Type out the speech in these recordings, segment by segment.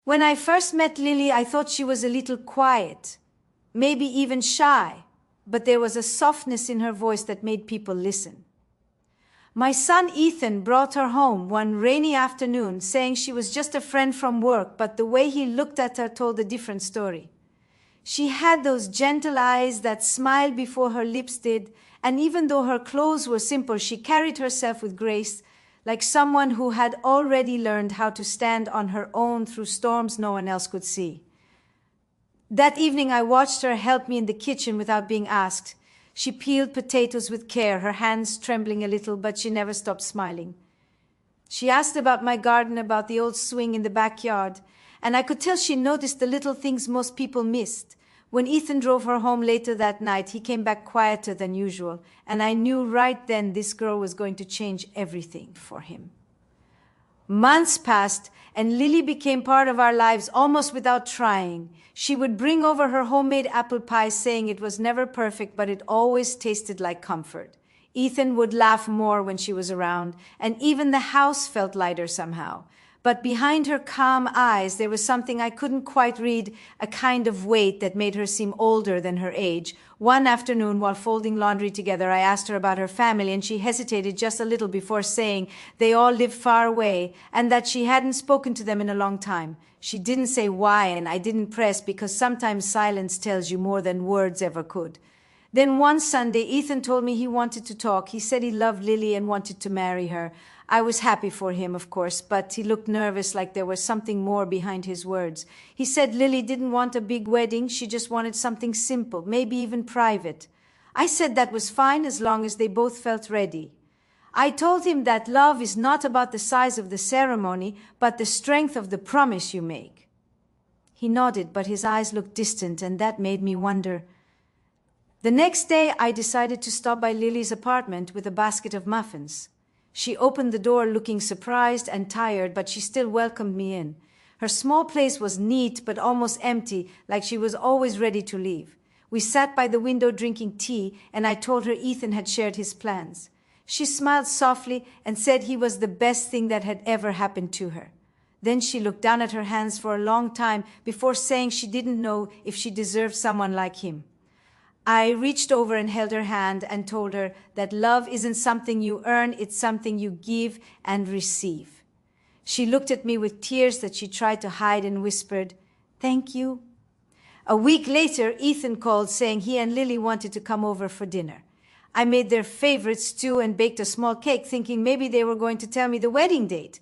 When I first met Lily, I thought she was a little quiet, maybe even shy, but there was a softness in her voice that made people listen. My son Ethan brought her home one rainy afternoon, saying she was just a friend from work, but the way he looked at her told a different story. She had those gentle eyes that smiled before her lips did, and even though her clothes were simple, she carried herself with grace, like someone who had already learned how to stand on her own through storms no one else could see. That evening I watched her help me in the kitchen without being asked. She peeled potatoes with care, her hands trembling a little, but she never stopped smiling. She asked about my garden, about the old swing in the backyard, and I could tell she noticed the little things most people missed. When Ethan drove her home later that night, he came back quieter than usual, and I knew right then this girl was going to change everything for him. Months passed, and Lily became part of our lives almost without trying. She would bring over her homemade apple pie, saying it was never perfect, but it always tasted like comfort. Ethan would laugh more when she was around, and even the house felt lighter somehow. But behind her calm eyes, there was something I couldn't quite read, a kind of weight that made her seem older than her age. One afternoon, while folding laundry together, I asked her about her family, and she hesitated just a little before saying they all lived far away and that she hadn't spoken to them in a long time. She didn't say why, and I didn't press, because sometimes silence tells you more than words ever could. Then one Sunday, Ethan told me he wanted to talk. He said he loved Lily and wanted to marry her. I was happy for him, of course, but he looked nervous, like there was something more behind his words. He said Lily didn't want a big wedding. She just wanted something simple, maybe even private. I said that was fine as long as they both felt ready. I told him that love is not about the size of the ceremony, but the strength of the promise you make. He nodded, but his eyes looked distant, and that made me wonder. The next day, I decided to stop by Lily's apartment with a basket of muffins. She opened the door looking surprised and tired, but she still welcomed me in. Her small place was neat but almost empty, like she was always ready to leave. We sat by the window drinking tea, and I told her Ethan had shared his plans. She smiled softly and said he was the best thing that had ever happened to her. Then she looked down at her hands for a long time before saying she didn't know if she deserved someone like him. I reached over and held her hand and told her that love isn't something you earn, it's something you give and receive. She looked at me with tears that she tried to hide and whispered, "Thank you." A week later, Ethan called saying he and Lily wanted to come over for dinner. I made their favorite stew and baked a small cake, thinking maybe they were going to tell me the wedding date.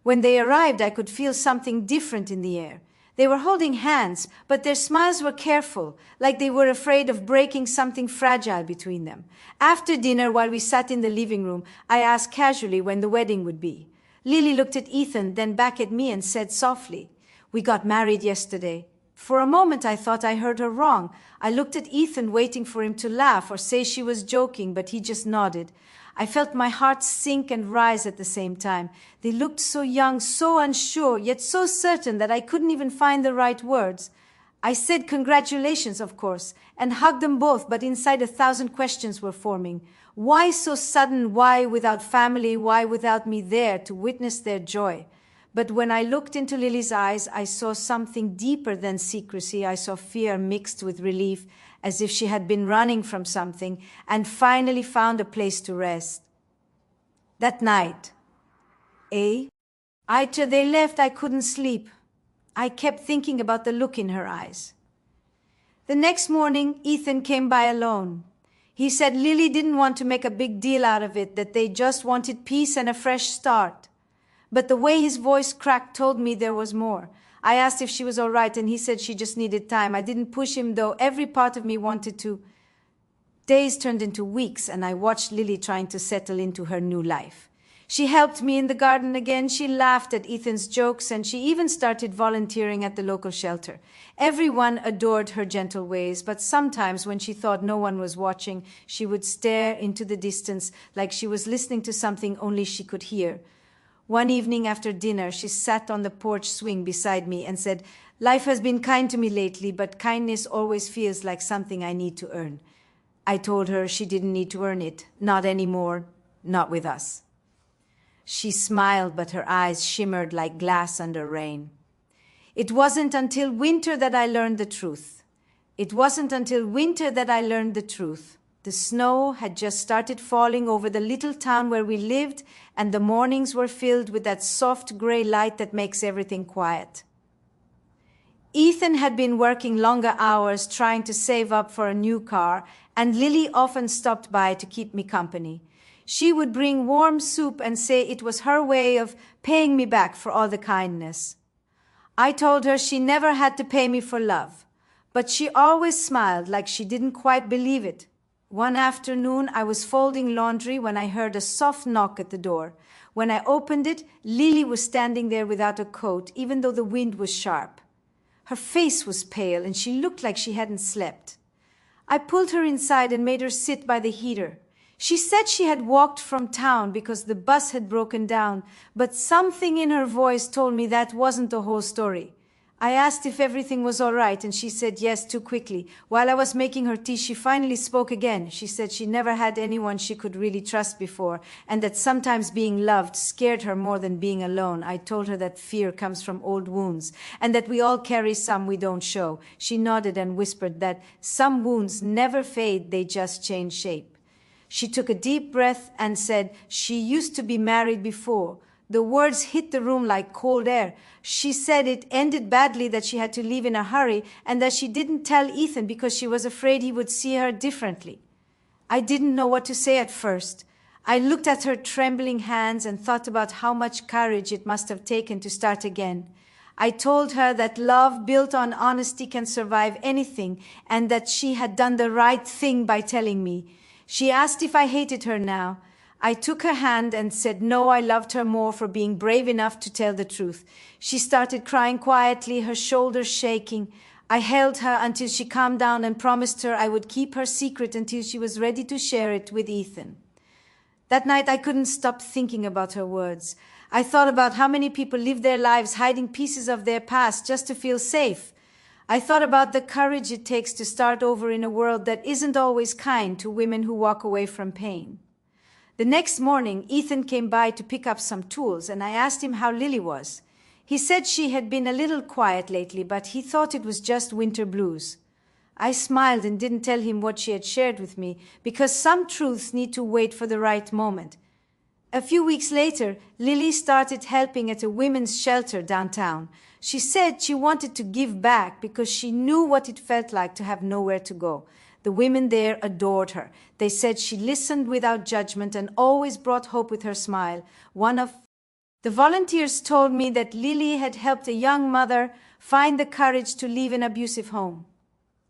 When they arrived, I could feel something different in the air. They were holding hands, but their smiles were careful, like they were afraid of breaking something fragile between them. After dinner, while we sat in the living room, I asked casually when the wedding would be. Lily looked at Ethan, then back at me and said softly, "We got married yesterday." For a moment, I thought I heard her wrong. I looked at Ethan, waiting for him to laugh or say she was joking, but he just nodded. I felt my heart sink and rise at the same time. They looked so young, so unsure, yet so certain that I couldn't even find the right words. I said congratulations, of course, and hugged them both, but inside 1,000 questions were forming. Why so sudden? Why without family? Why without me there to witness their joy? But when I looked into Lily's eyes, I saw something deeper than secrecy. I saw fear mixed with relief, as if she had been running from something and finally found a place to rest. That night, after they left, I couldn't sleep. I kept thinking about the look in her eyes. The next morning, Ethan came by alone. He said Lily didn't want to make a big deal out of it, that they just wanted peace and a fresh start. But the way his voice cracked told me there was more. I asked if she was all right, and he said she just needed time. I didn't push him, though. Every part of me wanted to. Days turned into weeks, and I watched Lily trying to settle into her new life. She helped me in the garden again. She laughed at Ethan's jokes, and she even started volunteering at the local shelter. Everyone adored her gentle ways, but sometimes when she thought no one was watching, she would stare into the distance like she was listening to something only she could hear. One evening after dinner, she sat on the porch swing beside me and said, "Life has been kind to me lately, but kindness always feels like something I need to earn." I told her she didn't need to earn it. Not anymore. Not with us. She smiled, but her eyes shimmered like glass under rain. It wasn't until winter that I learned the truth. It wasn't until winter that I learned the truth. The snow had just started falling over the little town where we lived, and the mornings were filled with that soft gray light that makes everything quiet. Ethan had been working longer hours trying to save up for a new car, and Lily often stopped by to keep me company. She would bring warm soup and say it was her way of paying me back for all the kindness. I told her she never had to pay me for love, but she always smiled like she didn't quite believe it. One afternoon, I was folding laundry when I heard a soft knock at the door. When I opened it, Lily was standing there without a coat, even though the wind was sharp. Her face was pale, and she looked like she hadn't slept. I pulled her inside and made her sit by the heater. She said she had walked from town because the bus had broken down, but something in her voice told me that wasn't the whole story. I asked if everything was all right, and she said yes too quickly. While I was making her tea, she finally spoke again. She said she never had anyone she could really trust before, and that sometimes being loved scared her more than being alone. I told her that fear comes from old wounds, and that we all carry some we don't show. She nodded and whispered that some wounds never fade, they just change shape. She took a deep breath and said she used to be married before. The words hit the room like cold air. She said it ended badly, that she had to leave in a hurry, and that she didn't tell Ethan because she was afraid he would see her differently. I didn't know what to say at first. I looked at her trembling hands and thought about how much courage it must have taken to start again. I told her that love built on honesty can survive anything, and that she had done the right thing by telling me. She asked if I hated her now. I took her hand and said no, I loved her more for being brave enough to tell the truth. She started crying quietly, her shoulders shaking. I held her until she calmed down and promised her I would keep her secret until she was ready to share it with Ethan. That night I couldn't stop thinking about her words. I thought about how many people live their lives hiding pieces of their past just to feel safe. I thought about the courage it takes to start over in a world that isn't always kind to women who walk away from pain. The next morning, Ethan came by to pick up some tools, and I asked him how Lily was. He said she had been a little quiet lately, but he thought it was just winter blues. I smiled and didn't tell him what she had shared with me, because some truths need to wait for the right moment. A few weeks later, Lily started helping at a women's shelter downtown. She said she wanted to give back because she knew what it felt like to have nowhere to go. The women there adored her. They said she listened without judgment and always brought hope with her smile. One of the volunteers told me that Lily had helped a young mother find the courage to leave an abusive home.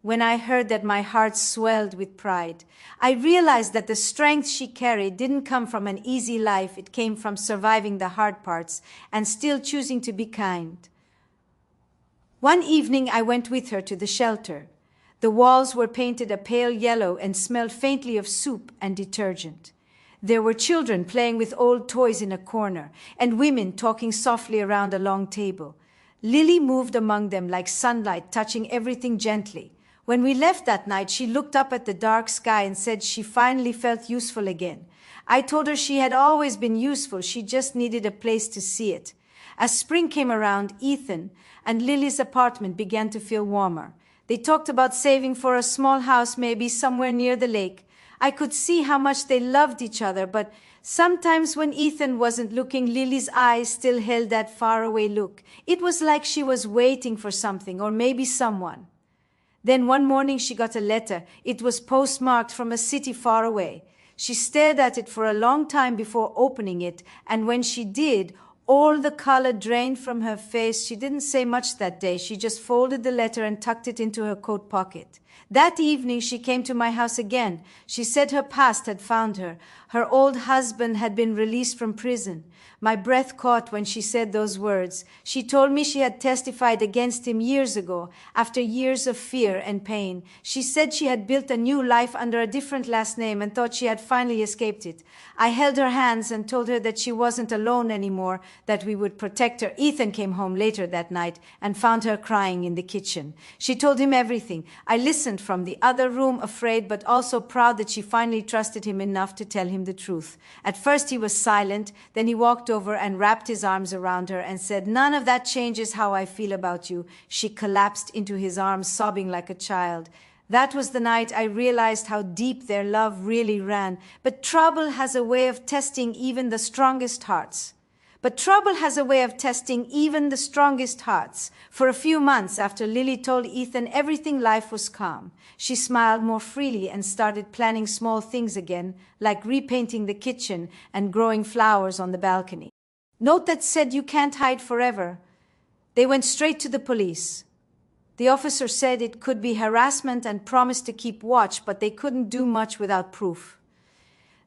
When I heard that, my heart swelled with pride. I realized that the strength she carried didn't come from an easy life. It came from surviving the hard parts and still choosing to be kind. One evening, I went with her to the shelter. The walls were painted a pale yellow and smelled faintly of soup and detergent. There were children playing with old toys in a corner, and women talking softly around a long table. Lily moved among them like sunlight, touching everything gently. When we left that night, she looked up at the dark sky and said she finally felt useful again. I told her she had always been useful, she just needed a place to see it. As spring came around, Ethan and Lily's apartment began to feel warmer. They talked about saving for a small house, maybe somewhere near the lake. I could see how much they loved each other, but sometimes when Ethan wasn't looking, Lily's eyes still held that faraway look. It was like she was waiting for something, or maybe someone. Then one morning she got a letter. It was postmarked from a city far away. She stared at it for a long time before opening it, and when she did, all the color drained from her face. She didn't say much that day. She just folded the letter and tucked it into her coat pocket. That evening, she came to my house again. She said her past had found her. Her old husband had been released from prison. My breath caught when she said those words. She told me she had testified against him years ago, after years of fear and pain. She said she had built a new life under a different last name and thought she had finally escaped it. I held her hands and told her that she wasn't alone anymore, that we would protect her. Ethan came home later that night and found her crying in the kitchen. She told him everything. I listened from the other room, afraid but also proud that she finally trusted him enough to tell him the truth. At first he was silent, then he walked over and wrapped his arms around her and said, "None of that changes how I feel about you." She collapsed into his arms, sobbing like a child. That was the night I realized how deep their love really ran. But trouble has a way of testing even the strongest hearts. For a few months after Lily told Ethan everything, life was calm. She smiled more freely and started planning small things again, like repainting the kitchen and growing flowers on the balcony. Note that said, "You can't hide forever." They went straight to the police. The officer said it could be harassment and promised to keep watch, but they couldn't do much without proof.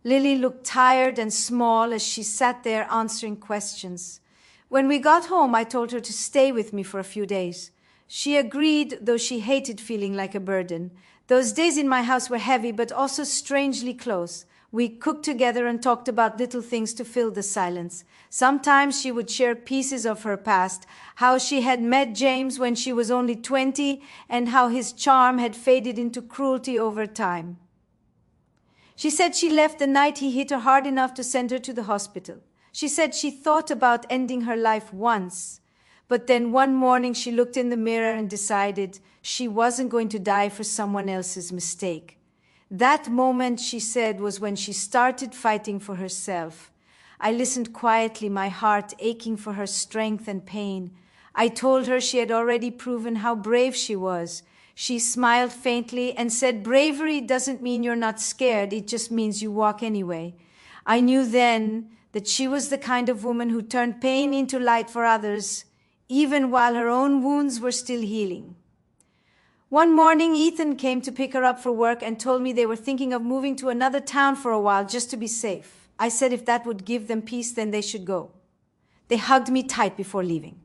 Lily looked tired and small as she sat there answering questions. When we got home, I told her to stay with me for a few days. She agreed, though she hated feeling like a burden. Those days in my house were heavy, but also strangely close. We cooked together and talked about little things to fill the silence. Sometimes she would share pieces of her past, how she had met James when she was only 20 and how his charm had faded into cruelty over time. She said she left the night he hit her hard enough to send her to the hospital. She said she thought about ending her life once, but then one morning she looked in the mirror and decided she wasn't going to die for someone else's mistake. That moment, she said, was when she started fighting for herself. I listened quietly, my heart aching for her strength and pain. I told her she had already proven how brave she was. She smiled faintly and said, "Bravery doesn't mean you're not scared, it just means you walk anyway." I knew then that she was the kind of woman who turned pain into light for others, even while her own wounds were still healing. One morning, Ethan came to pick her up for work and told me they were thinking of moving to another town for a while just to be safe. I said if that would give them peace, then they should go. They hugged me tight before leaving.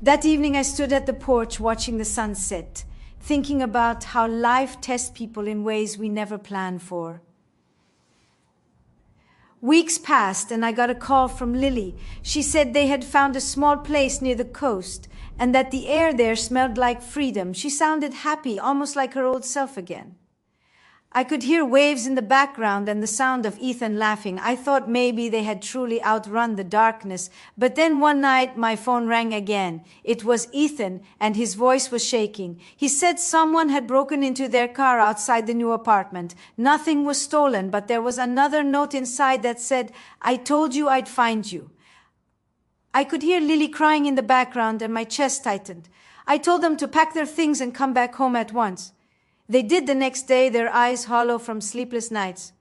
That evening, I stood at the porch watching the sunset, thinking about how life tests people in ways we never plan for. Weeks passed and I got a call from Lily. She said they had found a small place near the coast and that the air there smelled like freedom. She sounded happy, almost like her old self again. I could hear waves in the background and the sound of Ethan laughing. I thought maybe they had truly outrun the darkness. But then one night my phone rang again. It was Ethan and his voice was shaking. He said someone had broken into their car outside the new apartment. Nothing was stolen, but there was another note inside that said, "I told you I'd find you." I could hear Lily crying in the background and my chest tightened. I told them to pack their things and come back home at once. They did the next day, their eyes hollow from sleepless nights.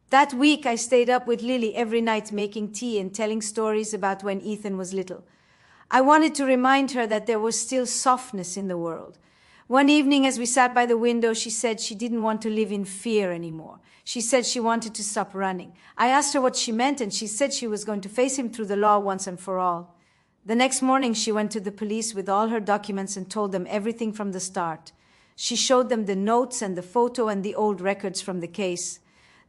That week, I stayed up with Lily every night making tea and telling stories about when Ethan was little. I wanted to remind her that there was still softness in the world. One evening, as we sat by the window, she said she didn't want to live in fear anymore. She said she wanted to stop running. I asked her what she meant, and she said she was going to face him through the law once and for all. The next morning, she went to the police with all her documents and told them everything from the start. She showed them the notes and the photo and the old records from the case.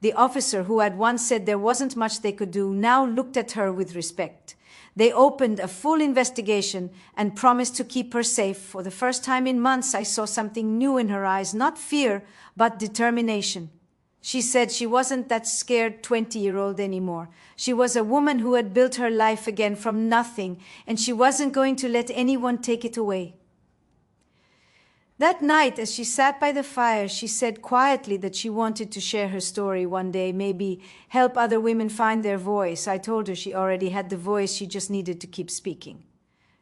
The officer, who had once said there wasn't much they could do, now looked at her with respect. They opened a full investigation and promised to keep her safe. For the first time in months, I saw something new in her eyes, not fear, but determination. She said she wasn't that scared 20-year-old anymore. She was a woman who had built her life again from nothing, and she wasn't going to let anyone take it away. That night, as she sat by the fire, she said quietly that she wanted to share her story one day, maybe help other women find their voice. I told her she already had the voice, she just needed to keep speaking.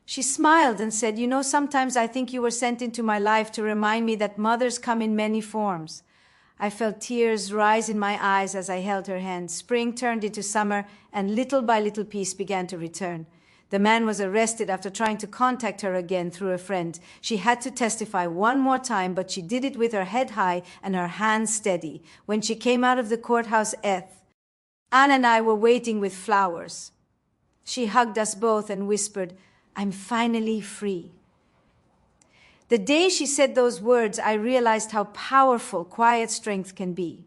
She smiled and said, "You know, sometimes I think you were sent into my life to remind me that mothers come in many forms." I felt tears rise in my eyes as I held her hand. Spring turned into summer, and little by little peace began to return. The man was arrested after trying to contact her again through a friend. She had to testify one more time, but she did it with her head high and her hands steady. When she came out of the courthouse, Anne and I were waiting with flowers. She hugged us both and whispered, "I'm finally free." The day she said those words, I realized how powerful quiet strength can be.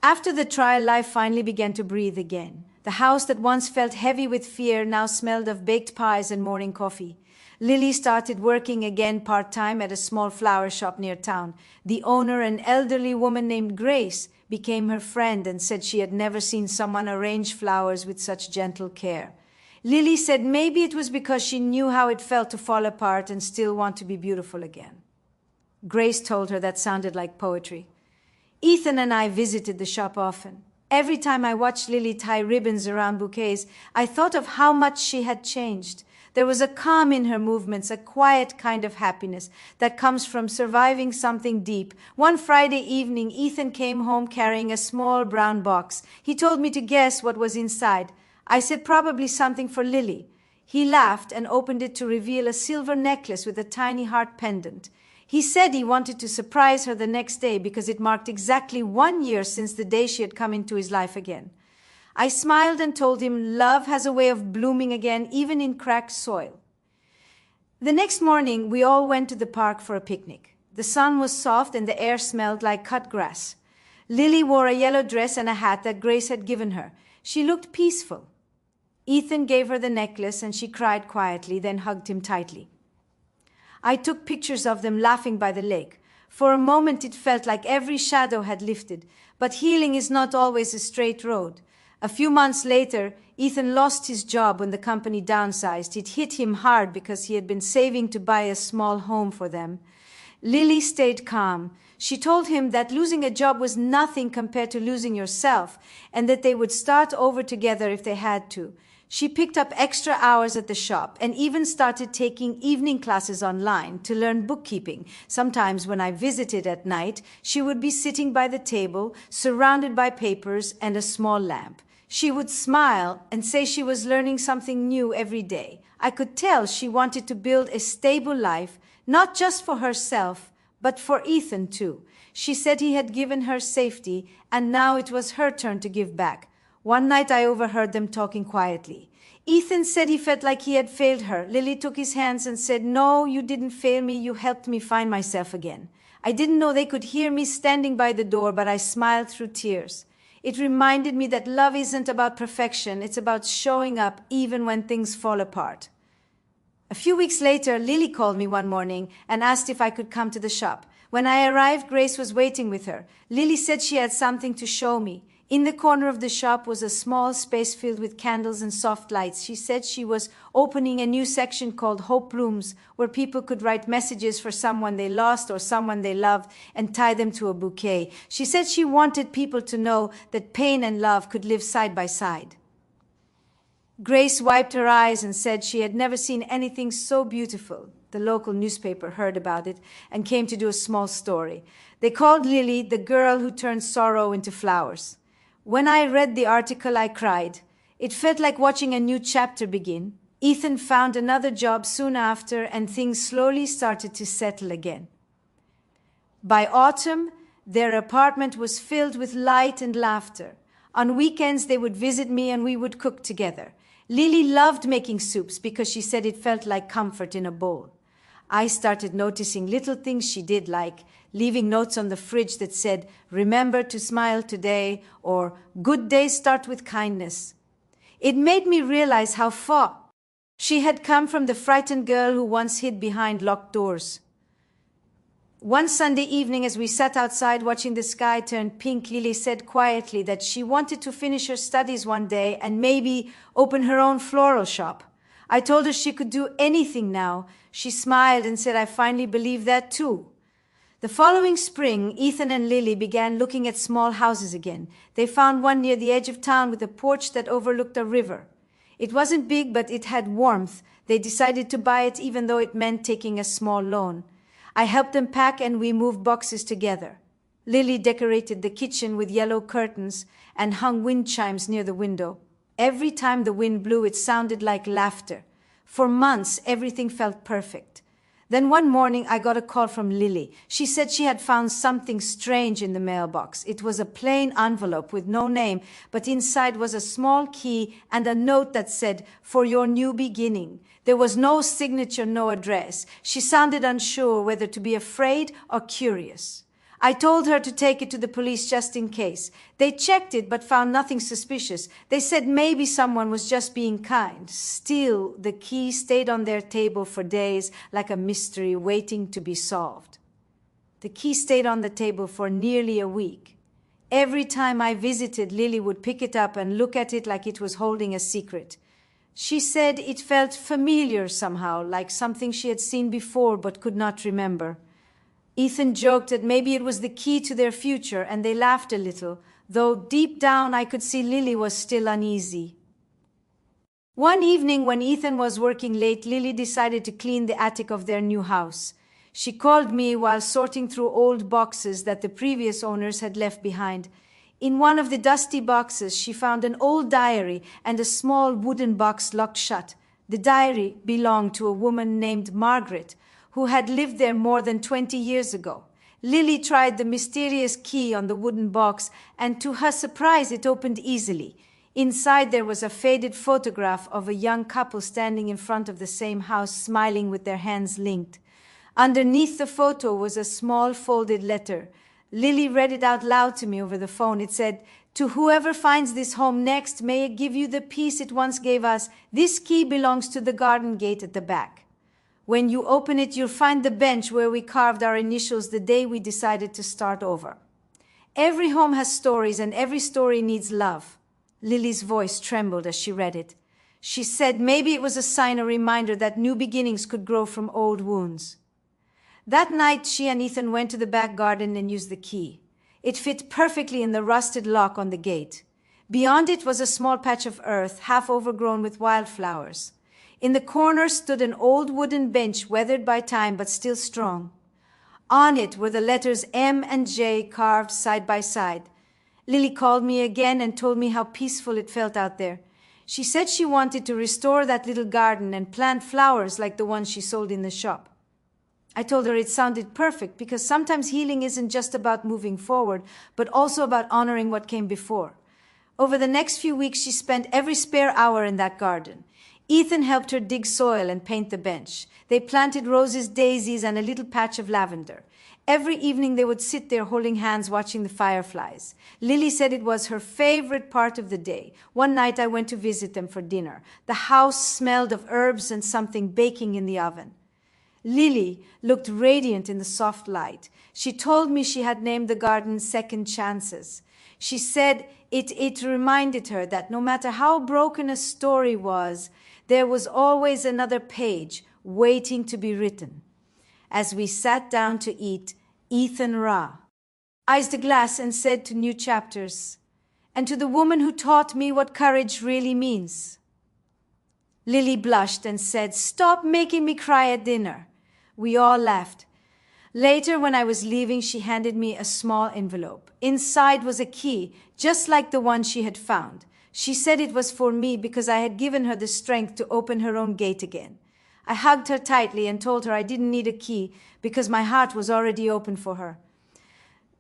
After the trial, life finally began to breathe again. The house that once felt heavy with fear now smelled of baked pies and morning coffee. Lily started working again part-time at a small flower shop near town. The owner, an elderly woman named Grace, became her friend and said she had never seen someone arrange flowers with such gentle care. Lily said maybe it was because she knew how it felt to fall apart and still want to be beautiful again. Grace told her that sounded like poetry. Ethan and I visited the shop often. Every time I watched Lily tie ribbons around bouquets, I thought of how much she had changed. There was a calm in her movements, a quiet kind of happiness that comes from surviving something deep. One Friday evening, Ethan came home carrying a small brown box. He told me to guess what was inside. I said probably something for Lily. He laughed and opened it to reveal a silver necklace with a tiny heart pendant. He said he wanted to surprise her the next day because it marked exactly 1 year since the day she had come into his life again. I smiled and told him love has a way of blooming again, even in cracked soil. The next morning, we all went to the park for a picnic. The sun was soft and the air smelled like cut grass. Lily wore a yellow dress and a hat that Grace had given her. She looked peaceful. Ethan gave her the necklace and she cried quietly, then hugged him tightly. I took pictures of them laughing by the lake. For a moment, it felt like every shadow had lifted. But healing is not always a straight road. A few months later, Ethan lost his job when the company downsized. It hit him hard because he had been saving to buy a small home for them. Lily stayed calm. She told him that losing a job was nothing compared to losing yourself, and that they would start over together if they had to. She picked up extra hours at the shop and even started taking evening classes online to learn bookkeeping. Sometimes when I visited at night, she would be sitting by the table, surrounded by papers and a small lamp. She would smile and say she was learning something new every day. I could tell she wanted to build a stable life, not just for herself, but for Ethan too. She said he had given her safety, and now it was her turn to give back. One night I overheard them talking quietly. Ethan said he felt like he had failed her. Lily took his hands and said, "No, you didn't fail me. You helped me find myself again." I didn't know they could hear me standing by the door, but I smiled through tears. It reminded me that love isn't about perfection. It's about showing up even when things fall apart. A few weeks later, Lily called me one morning and asked if I could come to the shop. When I arrived, Grace was waiting with her. Lily said she had something to show me. In the corner of the shop was a small space filled with candles and soft lights. She said she was opening a new section called Hope Blooms, where people could write messages for someone they lost or someone they loved and tie them to a bouquet. She said she wanted people to know that pain and love could live side by side. Grace wiped her eyes and said she had never seen anything so beautiful. The local newspaper heard about it and came to do a small story. They called Lily the girl who turned sorrow into flowers. When I read the article, I cried. It felt like watching a new chapter begin. Ethan found another job soon after, and things slowly started to settle again. By autumn, their apartment was filled with light and laughter. On weekends, they would visit me and we would cook together. Lily loved making soups because she said it felt like comfort in a bowl. I started noticing little things she did, like leaving notes on the fridge that said, "Remember to smile today," or "Good days start with kindness." It made me realize how far she had come from the frightened girl who once hid behind locked doors. One Sunday evening, as we sat outside watching the sky turn pink, Lily said quietly that she wanted to finish her studies one day and maybe open her own floral shop. I told her she could do anything now. She smiled and said, "I finally believe that too." The following spring, Ethan and Lily began looking at small houses again. They found one near the edge of town with a porch that overlooked a river. It wasn't big, but it had warmth. They decided to buy it even though it meant taking a small loan. I helped them pack and we moved boxes together. Lily decorated the kitchen with yellow curtains and hung wind chimes near the window. Every time the wind blew, it sounded like laughter. For months, everything felt perfect. Then one morning, I got a call from Lily. She said she had found something strange in the mailbox. It was a plain envelope with no name, but inside was a small key and a note that said, "For your new beginning." There was no signature, no address. She sounded unsure whether to be afraid or curious. I told her to take it to the police just in case. They checked it but found nothing suspicious. They said maybe someone was just being kind. Still, the key stayed on their table for days like a mystery waiting to be solved. The key stayed on the table for nearly a week. Every time I visited, Lily would pick it up and look at it like it was holding a secret. She said it felt familiar somehow, like something she had seen before but could not remember. Ethan joked that maybe it was the key to their future, and they laughed a little, though deep down I could see Lily was still uneasy. One evening when Ethan was working late, Lily decided to clean the attic of their new house. She called me while sorting through old boxes that the previous owners had left behind. In one of the dusty boxes, she found an old diary and a small wooden box locked shut. The diary belonged to a woman named Margaret, who had lived there more than 20 years ago. Lily tried the mysterious key on the wooden box, and to her surprise, it opened easily. Inside there was a faded photograph of a young couple standing in front of the same house, smiling with their hands linked. Underneath the photo was a small folded letter. Lily read it out loud to me over the phone. It said, "To whoever finds this home next, may it give you the peace it once gave us. This key belongs to the garden gate at the back. When you open it, you'll find the bench where we carved our initials the day we decided to start over. Every home has stories, and every story needs love." Lily's voice trembled as she read it. She said maybe it was a sign, a reminder that new beginnings could grow from old wounds. That night, she and Ethan went to the back garden and used the key. It fit perfectly in the rusted lock on the gate. Beyond it was a small patch of earth, half overgrown with wildflowers. In the corner stood an old wooden bench, weathered by time but still strong. On it were the letters M and J carved side by side. Lily called me again and told me how peaceful it felt out there. She said she wanted to restore that little garden and plant flowers like the ones she sold in the shop. I told her it sounded perfect because sometimes healing isn't just about moving forward, but also about honoring what came before. Over the next few weeks, she spent every spare hour in that garden. Ethan helped her dig soil and paint the bench. They planted roses, daisies, and a little patch of lavender. Every evening they would sit there holding hands watching the fireflies. Lily said it was her favorite part of the day. One night I went to visit them for dinner. The house smelled of herbs and something baking in the oven. Lily looked radiant in the soft light. She told me she had named the garden Second Chances. She said it reminded her that no matter how broken a story was, there was always another page waiting to be written. As we sat down to eat, Ethan raised a glass and said to new chapters, "And to the woman who taught me what courage really means." Lily blushed and said, "Stop making me cry at dinner." We all laughed. Later, when I was leaving, she handed me a small envelope. Inside was a key, just like the one she had found. She said it was for me because I had given her the strength to open her own gate again. I hugged her tightly and told her I didn't need a key because my heart was already open for her.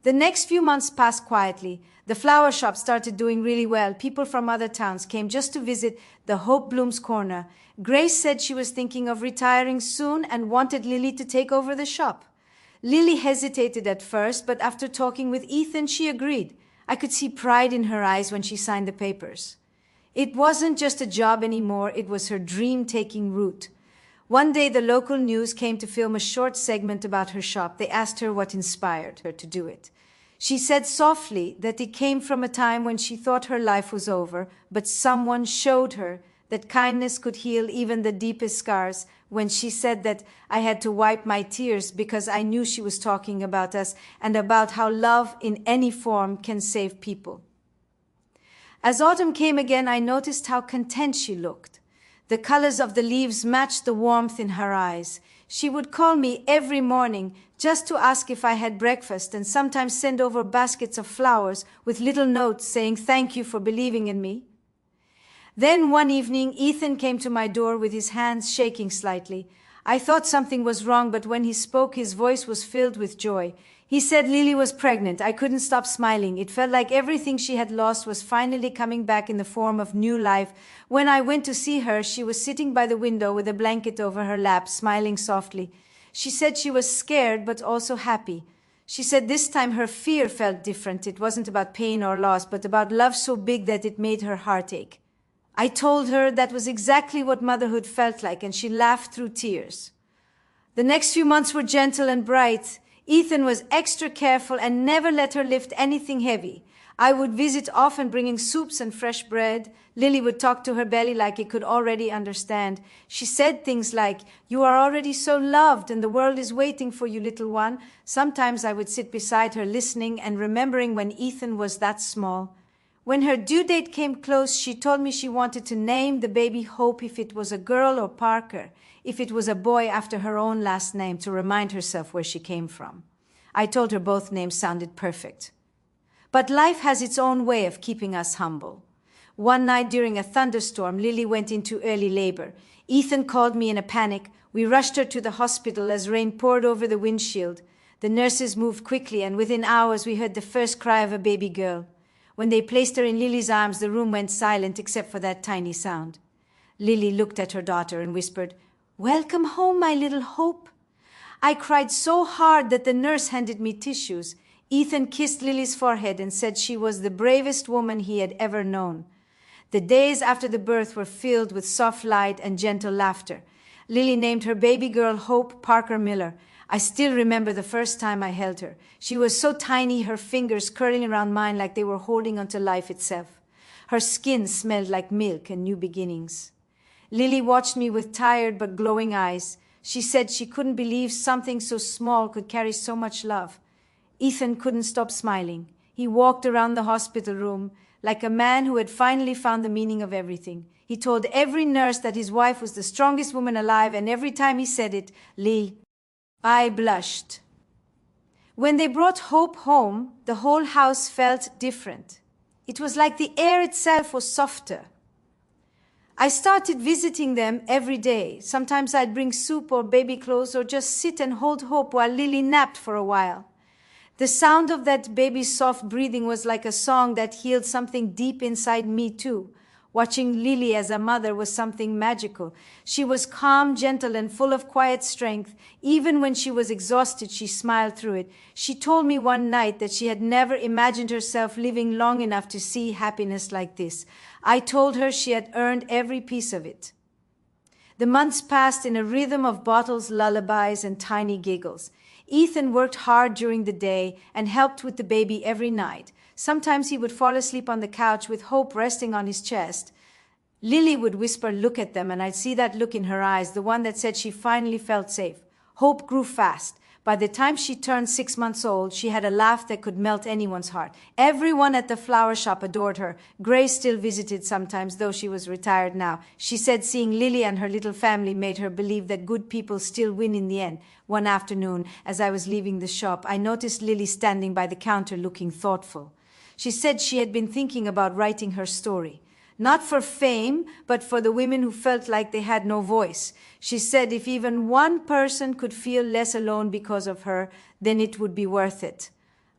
The next few months passed quietly. The flower shop started doing really well. People from other towns came just to visit the Hope Blooms corner. Grace said she was thinking of retiring soon and wanted Lily to take over the shop. Lily hesitated at first, but after talking with Ethan, she agreed. I could see pride in her eyes when she signed the papers. It wasn't just a job anymore, it was her dream taking root. One day, the local news came to film a short segment about her shop. They asked her what inspired her to do it. She said softly that it came from a time when she thought her life was over, but someone showed her that kindness could heal even the deepest scars. When she said that, I had to wipe my tears because I knew she was talking about us and about how love in any form can save people. As autumn came again, I noticed how content she looked. The colors of the leaves matched the warmth in her eyes. She would call me every morning just to ask if I had breakfast and sometimes send over baskets of flowers with little notes saying thank you for believing in me. Then one evening, Ethan came to my door with his hands shaking slightly. I thought something was wrong, but when he spoke, his voice was filled with joy. He said Lily was pregnant. I couldn't stop smiling. It felt like everything she had lost was finally coming back in the form of new life. When I went to see her, she was sitting by the window with a blanket over her lap, smiling softly. She said she was scared, but also happy. She said this time her fear felt different. It wasn't about pain or loss, but about love so big that it made her heart ache. I told her that was exactly what motherhood felt like, and she laughed through tears. The next few months were gentle and bright. Ethan was extra careful and never let her lift anything heavy. I would visit often, bringing soups and fresh bread. Lily would talk to her belly like it could already understand. She said things like, "You are already so loved and the world is waiting for you, little one." Sometimes I would sit beside her listening and remembering when Ethan was that small. When her due date came close, she told me she wanted to name the baby Hope, if it was a girl, or Parker, if it was a boy, after her own last name, to remind herself where she came from. I told her both names sounded perfect. But life has its own way of keeping us humble. One night during a thunderstorm, Lily went into early labor. Ethan called me in a panic. We rushed her to the hospital as rain poured over the windshield. The nurses moved quickly, and within hours we heard the first cry of a baby girl. When they placed her in Lily's arms, the room went silent except for that tiny sound. Lily looked at her daughter and whispered, "Welcome home, my little Hope." I cried so hard that the nurse handed me tissues. Ethan kissed Lily's forehead and said she was the bravest woman he had ever known. The days after the birth were filled with soft light and gentle laughter. Lily named her baby girl Hope Parker Miller. I still remember the first time I held her. She was so tiny, her fingers curling around mine like they were holding onto life itself. Her skin smelled like milk and new beginnings. Lily watched me with tired but glowing eyes. She said she couldn't believe something so small could carry so much love. Ethan couldn't stop smiling. He walked around the hospital room like a man who had finally found the meaning of everything. He told every nurse that his wife was the strongest woman alive, and every time he said it, I blushed. When they brought Hope home, the whole house felt different. It was like the air itself was softer. I started visiting them every day. Sometimes I'd bring soup or baby clothes or just sit and hold Hope while Lily napped for a while. The sound of that baby's soft breathing was like a song that healed something deep inside me too. Watching Lily as a mother was something magical. She was calm, gentle, and full of quiet strength. Even when she was exhausted, she smiled through it. She told me one night that she had never imagined herself living long enough to see happiness like this. I told her she had earned every piece of it. The months passed in a rhythm of bottles, lullabies, and tiny giggles. Ethan worked hard during the day and helped with the baby every night. Sometimes he would fall asleep on the couch with Hope resting on his chest. Lily would whisper, "Look at them," and I'd see that look in her eyes, the one that said she finally felt safe. Hope grew fast. By the time she turned 6 months old, she had a laugh that could melt anyone's heart. Everyone at the flower shop adored her. Grace still visited sometimes, though she was retired now. She said seeing Lily and her little family made her believe that good people still win in the end. One afternoon, as I was leaving the shop, I noticed Lily standing by the counter looking thoughtful. She said she had been thinking about writing her story. Not for fame, but for the women who felt like they had no voice. She said if even one person could feel less alone because of her, then it would be worth it.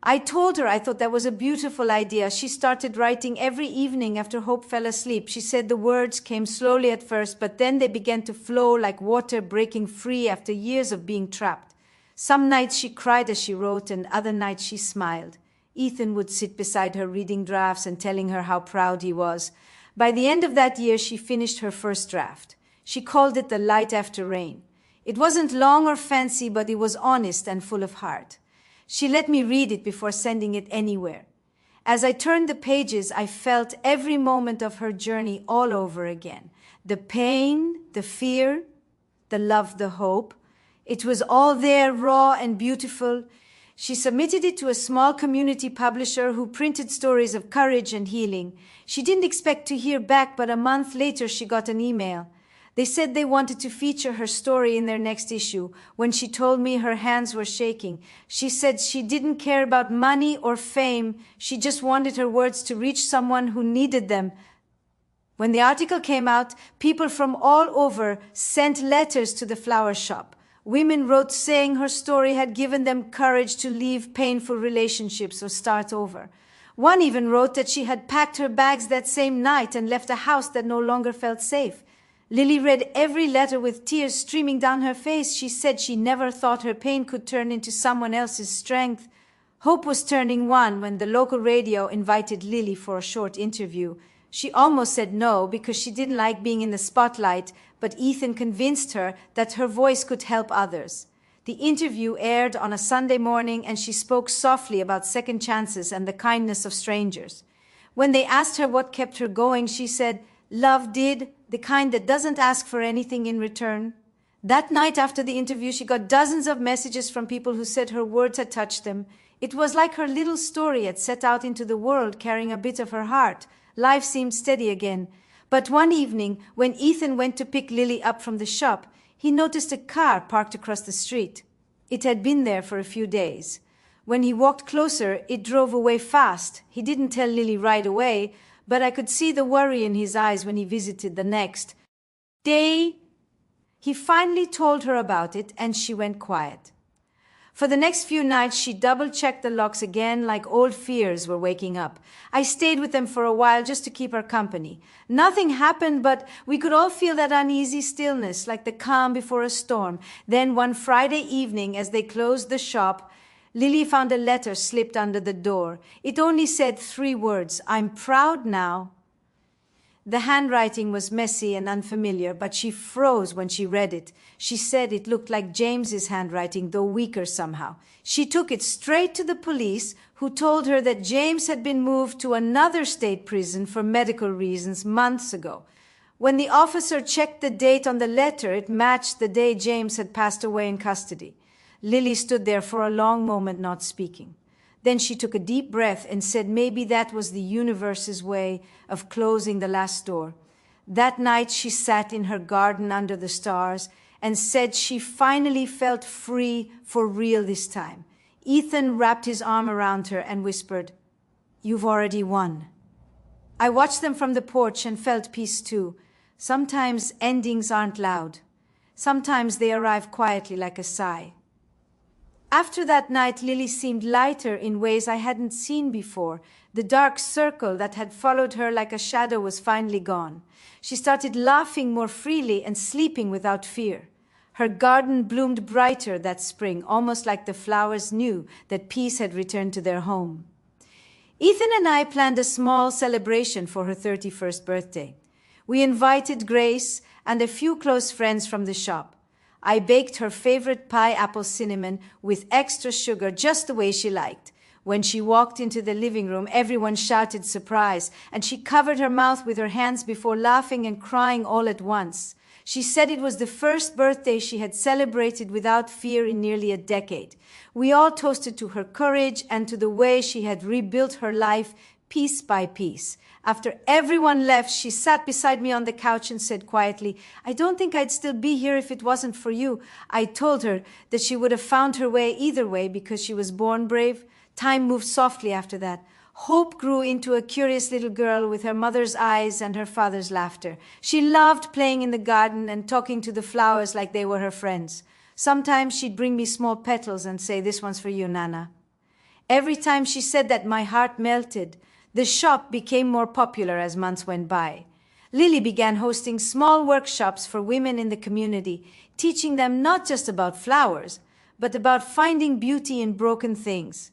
I told her I thought that was a beautiful idea. She started writing every evening after Hope fell asleep. She said the words came slowly at first, but then they began to flow like water breaking free after years of being trapped. Some nights she cried as she wrote, and other nights she smiled. Ethan would sit beside her reading drafts and telling her how proud he was. By the end of that year, she finished her first draft. She called it The Light After Rain. It wasn't long or fancy, but it was honest and full of heart. She let me read it before sending it anywhere. As I turned the pages, I felt every moment of her journey all over again. The pain, the fear, the love, the hope. It was all there, raw and beautiful. She submitted it to a small community publisher who printed stories of courage and healing. She didn't expect to hear back, but a month later she got an email. They said they wanted to feature her story in their next issue. When she told me, her hands were shaking. She said she didn't care about money or fame. She just wanted her words to reach someone who needed them. When the article came out, people from all over sent letters to the flower shop. Women wrote saying her story had given them courage to leave painful relationships or start over. One even wrote that she had packed her bags that same night and left a house that no longer felt safe. Lily read every letter with tears streaming down her face. She said she never thought her pain could turn into someone else's strength. Hope was turning one when the local radio invited Lily for a short interview. She almost said no because she didn't like being in the spotlight, but Ethan convinced her that her voice could help others. The interview aired on a Sunday morning, and she spoke softly about second chances and the kindness of strangers. When they asked her what kept her going, she said, "Love did, the kind that doesn't ask for anything in return." That night after the interview, she got dozens of messages from people who said her words had touched them. It was like her little story had set out into the world carrying a bit of her heart. Life seemed steady again. But one evening, when Ethan went to pick Lily up from the shop, he noticed a car parked across the street. It had been there for a few days. When he walked closer, it drove away fast. He didn't tell Lily right away, but I could see the worry in his eyes when he visited the next day. He finally told her about it, and she went quiet. For the next few nights, she double-checked the locks again, like old fears were waking up. I stayed with them for a while just to keep her company. Nothing happened, but we could all feel that uneasy stillness, like the calm before a storm. Then one Friday evening, as they closed the shop, Lily found a letter slipped under the door. It only said 3 words, "I'm proud now." The handwriting was messy and unfamiliar, but she froze when she read it. She said it looked like James's handwriting, though weaker somehow. She took it straight to the police, who told her that James had been moved to another state prison for medical reasons months ago. When the officer checked the date on the letter, it matched the day James had passed away in custody. Lily stood there for a long moment, not speaking. Then she took a deep breath and said maybe that was the universe's way of closing the last door. That night she sat in her garden under the stars and said she finally felt free for real this time. Ethan wrapped his arm around her and whispered, "You've already won." I watched them from the porch and felt peace too. Sometimes endings aren't loud. Sometimes they arrive quietly like a sigh. After that night, Lily seemed lighter in ways I hadn't seen before. The dark circle that had followed her like a shadow was finally gone. She started laughing more freely and sleeping without fear. Her garden bloomed brighter that spring, almost like the flowers knew that peace had returned to their home. Ethan and I planned a small celebration for her 31st birthday. We invited Grace and a few close friends from the shop. I baked her favorite pie apple cinnamon with extra sugar just the way she liked. When she walked into the living room, everyone shouted surprise, and she covered her mouth with her hands before laughing and crying all at once. She said it was the first birthday she had celebrated without fear in nearly a decade. We all toasted to her courage and to the way she had rebuilt her life piece by piece. After everyone left, she sat beside me on the couch and said quietly, "I don't think I'd still be here if it wasn't for you." I told her that she would have found her way either way because she was born brave. Time moved softly after that. Hope grew into a curious little girl with her mother's eyes and her father's laughter. She loved playing in the garden and talking to the flowers like they were her friends. Sometimes she'd bring me small petals and say, "This one's for you, Nana." Every time she said that, my heart melted. The shop became more popular as months went by. Lily began hosting small workshops for women in the community, teaching them not just about flowers, but about finding beauty in broken things.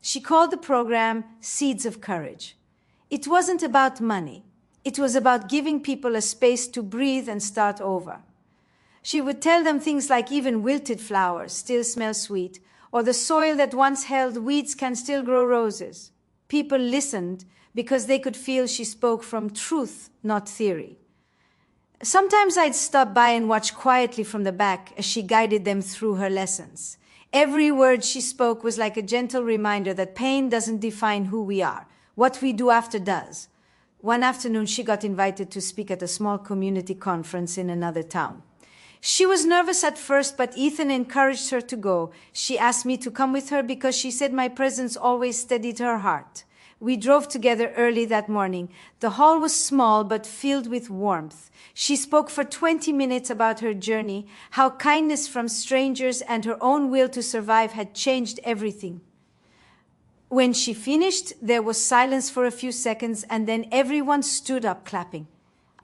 She called the program Seeds of Courage. It wasn't about money. It was about giving people a space to breathe and start over. She would tell them things like even wilted flowers still smell sweet, or the soil that once held weeds can still grow roses. People listened because they could feel she spoke from truth, not theory. Sometimes I'd stop by and watch quietly from the back as she guided them through her lessons. Every word she spoke was like a gentle reminder that pain doesn't define who we are. What we do after does. One afternoon, she got invited to speak at a small community conference in another town. She was nervous at first, but Ethan encouraged her to go. She asked me to come with her because she said my presence always steadied her heart. We drove together early that morning. The hall was small but filled with warmth. She spoke for 20 minutes about her journey, how kindness from strangers and her own will to survive had changed everything. When she finished, there was silence for a few seconds, and then everyone stood up clapping.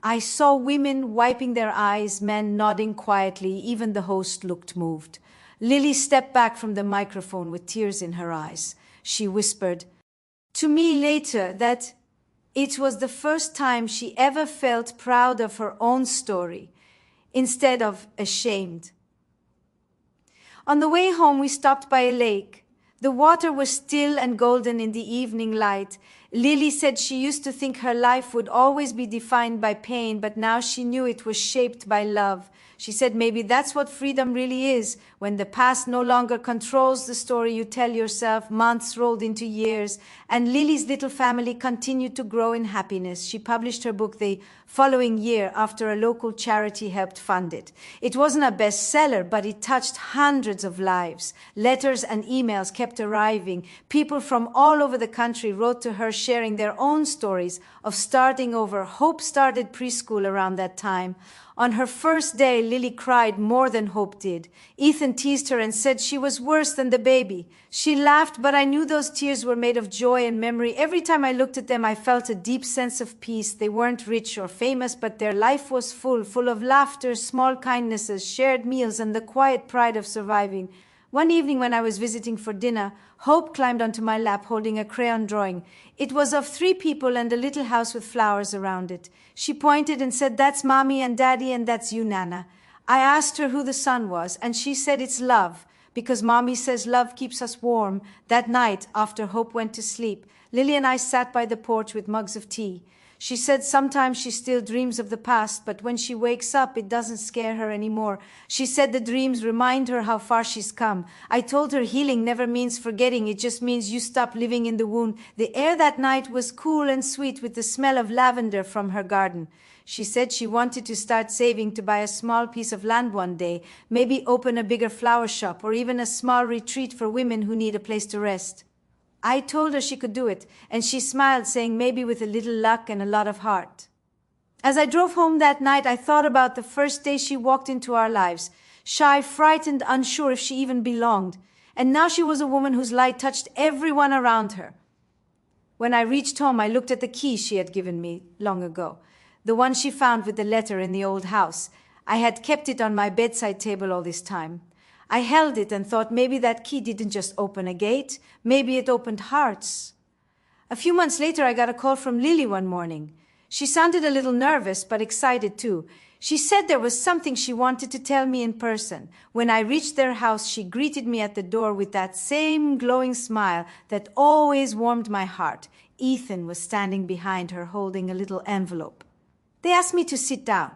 I saw women wiping their eyes, men nodding quietly. Even the host looked moved. Lily stepped back from the microphone with tears in her eyes. she whispered to me later that it was the first time she ever felt proud of her own story, instead of ashamed. On the way home, we stopped by a lake. The water was still and golden in the evening light. Lily said she used to think her life would always be defined by pain, but now she knew it was shaped by love. She said maybe that's what freedom really is, when the past no longer controls the story you tell yourself. Months rolled into years, and Lily's little family continued to grow in happiness. She published her book the following year after a local charity helped fund it. It wasn't a bestseller, but it touched hundreds of lives. Letters and emails kept arriving. People from all over the country wrote to her sharing their own stories of starting over. Hope started preschool around that time. On her first day, Lily cried more than Hope did. Ethan teased her and said she was worse than the baby. She laughed, but I knew those tears were made of joy and memory. Every time I looked at them, I felt a deep sense of peace. They weren't rich or famous, but their life was full of laughter, small kindnesses, shared meals, and the quiet pride of surviving. One evening when I was visiting for dinner, Hope climbed onto my lap holding a crayon drawing. It was of 3 people and a little house with flowers around it. She pointed and said, "That's Mommy and Daddy, and that's you, Nana." I asked her who the sun was, and she said it's love, because Mommy says love keeps us warm. That night, after Hope went to sleep, Lily and I sat by the porch with mugs of tea. She said sometimes she still dreams of the past, but when she wakes up, it doesn't scare her anymore. She said the dreams remind her how far she's come. I told her healing never means forgetting. It just means you stop living in the wound. The air that night was cool and sweet with the smell of lavender from her garden. She said she wanted to start saving to buy a small piece of land one day, maybe open a bigger flower shop, or even a small retreat for women who need a place to rest. I told her she could do it, and she smiled, saying maybe with a little luck and a lot of heart. As I drove home that night, I thought about the first day she walked into our lives, shy, frightened, unsure if she even belonged. And now she was a woman whose light touched everyone around her. When I reached home, I looked at the key she had given me long ago, the one she found with the letter in the old house. I had kept it on my bedside table all this time. I held it and thought maybe that key didn't just open a gate, maybe it opened hearts. A few months later, I got a call from Lily one morning. She sounded a little nervous, but excited too. She said there was something she wanted to tell me in person. When I reached their house, she greeted me at the door with that same glowing smile that always warmed my heart. Ethan was standing behind her holding a little envelope. They asked me to sit down.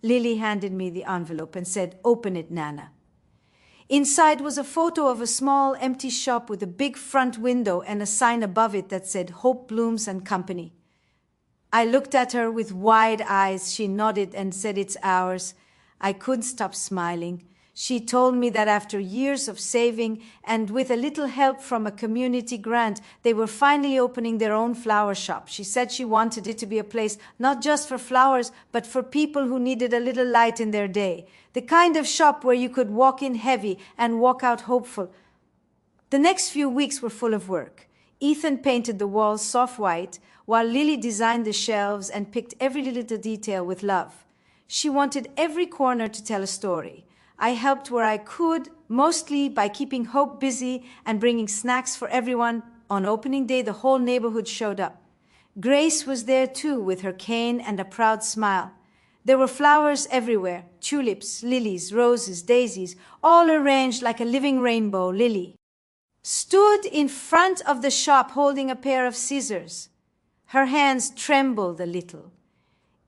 Lily handed me the envelope and said, "Open it, Nana." Inside was a photo of a small empty shop with a big front window and a sign above it that said Hope Blooms and Company. I looked at her with wide eyes. She nodded and said, "It's ours." I couldn't stop smiling. She told me that after years of saving and with a little help from a community grant, they were finally opening their own flower shop. She said she wanted it to be a place not just for flowers, but for people who needed a little light in their day. The kind of shop where you could walk in heavy and walk out hopeful. The next few weeks were full of work. Ethan painted the walls soft white, while Lily designed the shelves and picked every little detail with love. She wanted every corner to tell a story. I helped where I could, mostly by keeping Hope busy and bringing snacks for everyone. On opening day, the whole neighborhood showed up. Grace was there too, with her cane and a proud smile. There were flowers everywhere, tulips, lilies, roses, daisies, all arranged like a living rainbow. Lily stood in front of the shop holding a pair of scissors. Her hands trembled a little.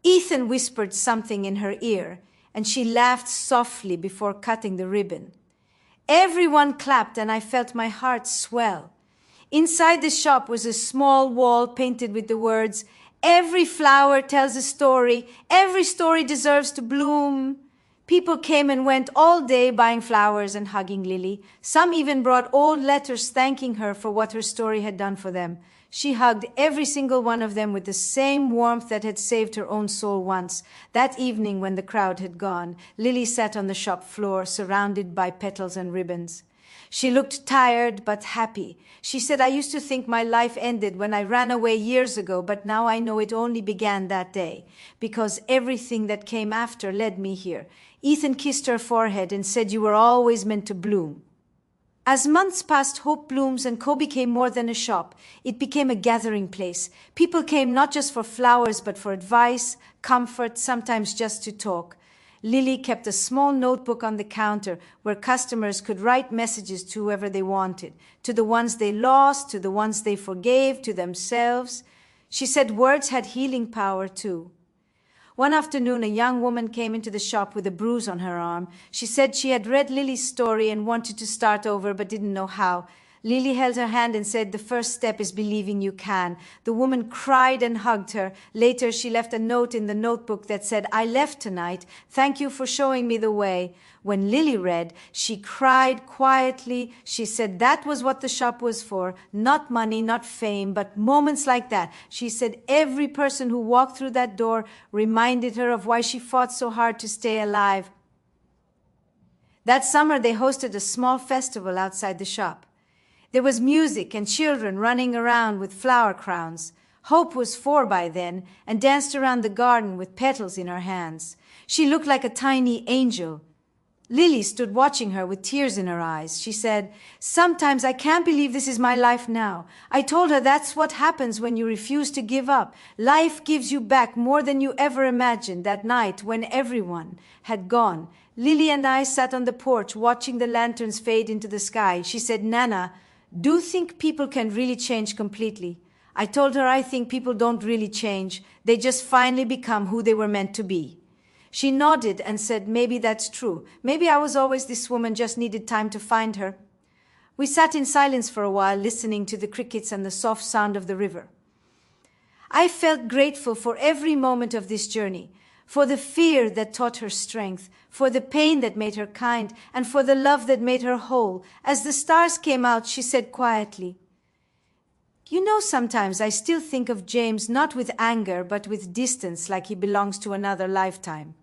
Ethan whispered something in her ear, and she laughed softly before cutting the ribbon. Everyone clapped, and I felt my heart swell. Inside the shop was a small wall painted with the words, "Every flower tells a story. Every story deserves to bloom." People came and went all day buying flowers and hugging Lily. Some even brought old letters thanking her for what her story had done for them. She hugged every single one of them with the same warmth that had saved her own soul once. That evening, when the crowd had gone, Lily sat on the shop floor, surrounded by petals and ribbons. She looked tired but happy. She said, "I used to think my life ended when I ran away years ago, but now I know it only began that day, because everything that came after led me here." Ethan kissed her forehead and said, "You were always meant to bloom." As months passed, Hope Blooms and Co. became more than a shop. It became a gathering place. People came not just for flowers, but for advice, comfort, sometimes just to talk. Lily kept a small notebook on the counter where customers could write messages to whoever they wanted, to the ones they lost, to the ones they forgave, to themselves. She said words had healing power too. One afternoon, a young woman came into the shop with a bruise on her arm. She said she had read Lily's story and wanted to start over but didn't know how. Lily held her hand and said, "The first step is believing you can." The woman cried and hugged her. Later, she left a note in the notebook that said, "I left tonight. Thank you for showing me the way." When Lily read, she cried quietly. She said that was what the shop was for. Not money, not fame, but moments like that. She said every person who walked through that door reminded her of why she fought so hard to stay alive. That summer, they hosted a small festival outside the shop. There was music and children running around with flower crowns. Hope was 4 by then and danced around the garden with petals in her hands. She looked like a tiny angel. Lily stood watching her with tears in her eyes. She said, "Sometimes I can't believe this is my life now." I told her that's what happens when you refuse to give up. Life gives you back more than you ever imagined. That night, when everyone had gone, Lily and I sat on the porch watching the lanterns fade into the sky. She said, "Nana, do you think people can really change completely?" I told her I think people don't really change. They just finally become who they were meant to be. She nodded and said, "Maybe that's true. Maybe I was always this woman, just needed time to find her." We sat in silence for a while, listening to the crickets and the soft sound of the river. I felt grateful for every moment of this journey, for the fear that taught her strength, for the pain that made her kind, and for the love that made her whole. As the stars came out, she said quietly, "You know, sometimes I still think of James not with anger, but with distance, like he belongs to another lifetime."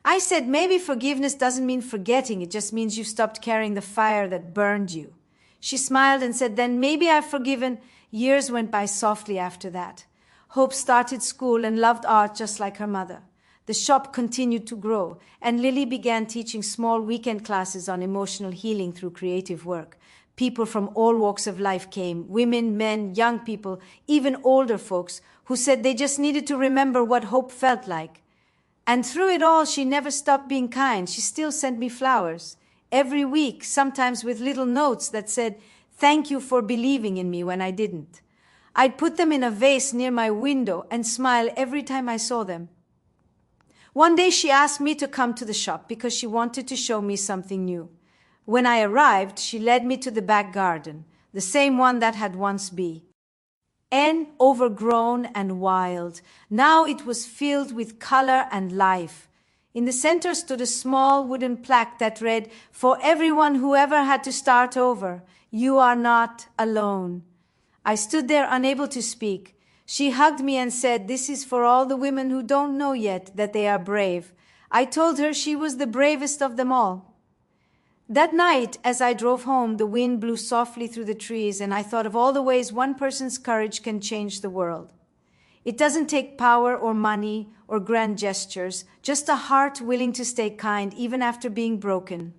I said, "Maybe forgiveness doesn't mean forgetting. It just means you've stopped carrying the fire that burned you." She smiled and said, "Then maybe I've forgiven." Years went by softly after that. Hope started school and loved art just like her mother. The shop continued to grow, and Lily began teaching small weekend classes on emotional healing through creative work. People from all walks of life came, women, men, young people, even older folks, who said they just needed to remember what hope felt like. And through it all, she never stopped being kind. She still sent me flowers every week, sometimes with little notes that said, "Thank you for believing in me when I didn't." I'd put them in a vase near my window and smile every time I saw them. One day she asked me to come to the shop because she wanted to show me something new. When I arrived, she led me to the back garden, the same one that had once been overgrown and wild. Now it was filled with color and life. In the center stood a small wooden plaque that read, "For everyone who ever had to start over, you are not alone." I stood there unable to speak. She hugged me and said, "This is for all the women who don't know yet that they are brave." I told her she was the bravest of them all. That night, as I drove home, the wind blew softly through the trees, and I thought of all the ways one person's courage can change the world. It doesn't take power or money or grand gestures, just a heart willing to stay kind even after being broken.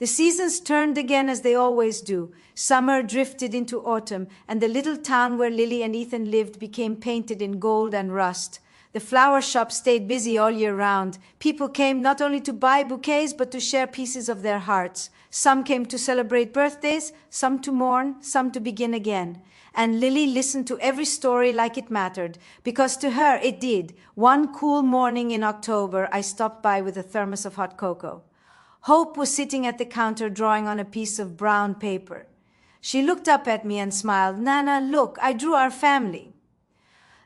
The seasons turned again as they always do. Summer drifted into autumn, and the little town where Lily and Ethan lived became painted in gold and rust. The flower shop stayed busy all year round. People came not only to buy bouquets, but to share pieces of their hearts. Some came to celebrate birthdays, some to mourn, some to begin again. And Lily listened to every story like it mattered, because to her it did. One cool morning in October, I stopped by with a thermos of hot cocoa. Hope was sitting at the counter drawing on a piece of brown paper. She looked up at me and smiled. "Nana, look, I drew our family."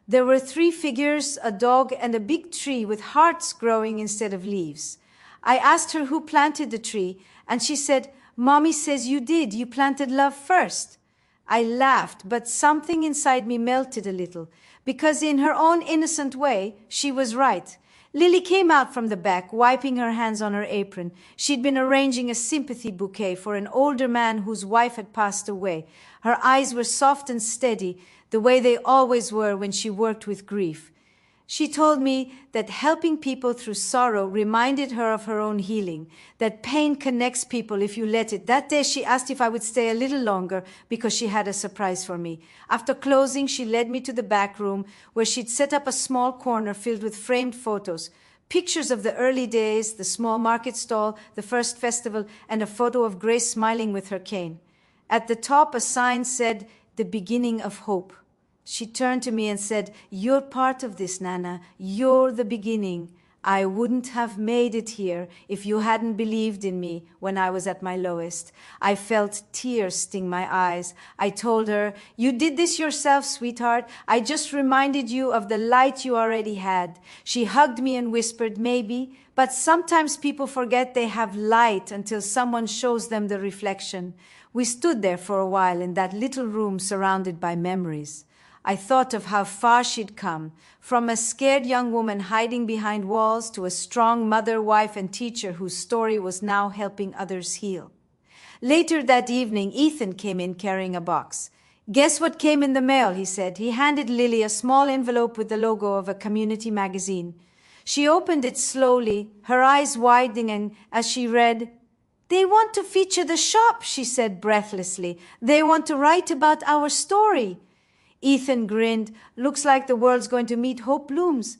There were 3 figures, a dog, and a big tree with hearts growing instead of leaves. I asked her who planted the tree, and she said, "Mommy says you did. You planted love first." I laughed, but something inside me melted a little, because in her own innocent way, she was right. Lily came out from the back, wiping her hands on her apron. She'd been arranging a sympathy bouquet for an older man whose wife had passed away. Her eyes were soft and steady, the way they always were when she worked with grief. She told me that helping people through sorrow reminded her of her own healing, that pain connects people if you let it. That day she asked if I would stay a little longer because she had a surprise for me. After closing, she led me to the back room where she'd set up a small corner filled with framed photos, pictures of the early days, the small market stall, the first festival, and a photo of Grace smiling with her cane. At the top, a sign said, "The beginning of hope." She turned to me and said, "You're part of this, Nana. You're the beginning. I wouldn't have made it here if you hadn't believed in me when I was at my lowest." I felt tears sting my eyes. I told her, "You did this yourself, sweetheart. I just reminded you of the light you already had." She hugged me and whispered, "Maybe, but sometimes people forget they have light until someone shows them the reflection." We stood there for a while in that little room surrounded by memories. I thought of how far she'd come, from a scared young woman hiding behind walls to a strong mother, wife, and teacher whose story was now helping others heal. Later that evening, Ethan came in carrying a box. "Guess what came in the mail?" he said. He handed Lily a small envelope with the logo of a community magazine. She opened it slowly, her eyes widening as she read. "They want to feature the shop," she said breathlessly. "They want to write about our story." Ethan grinned. "Looks like the world's going to meet hope blooms."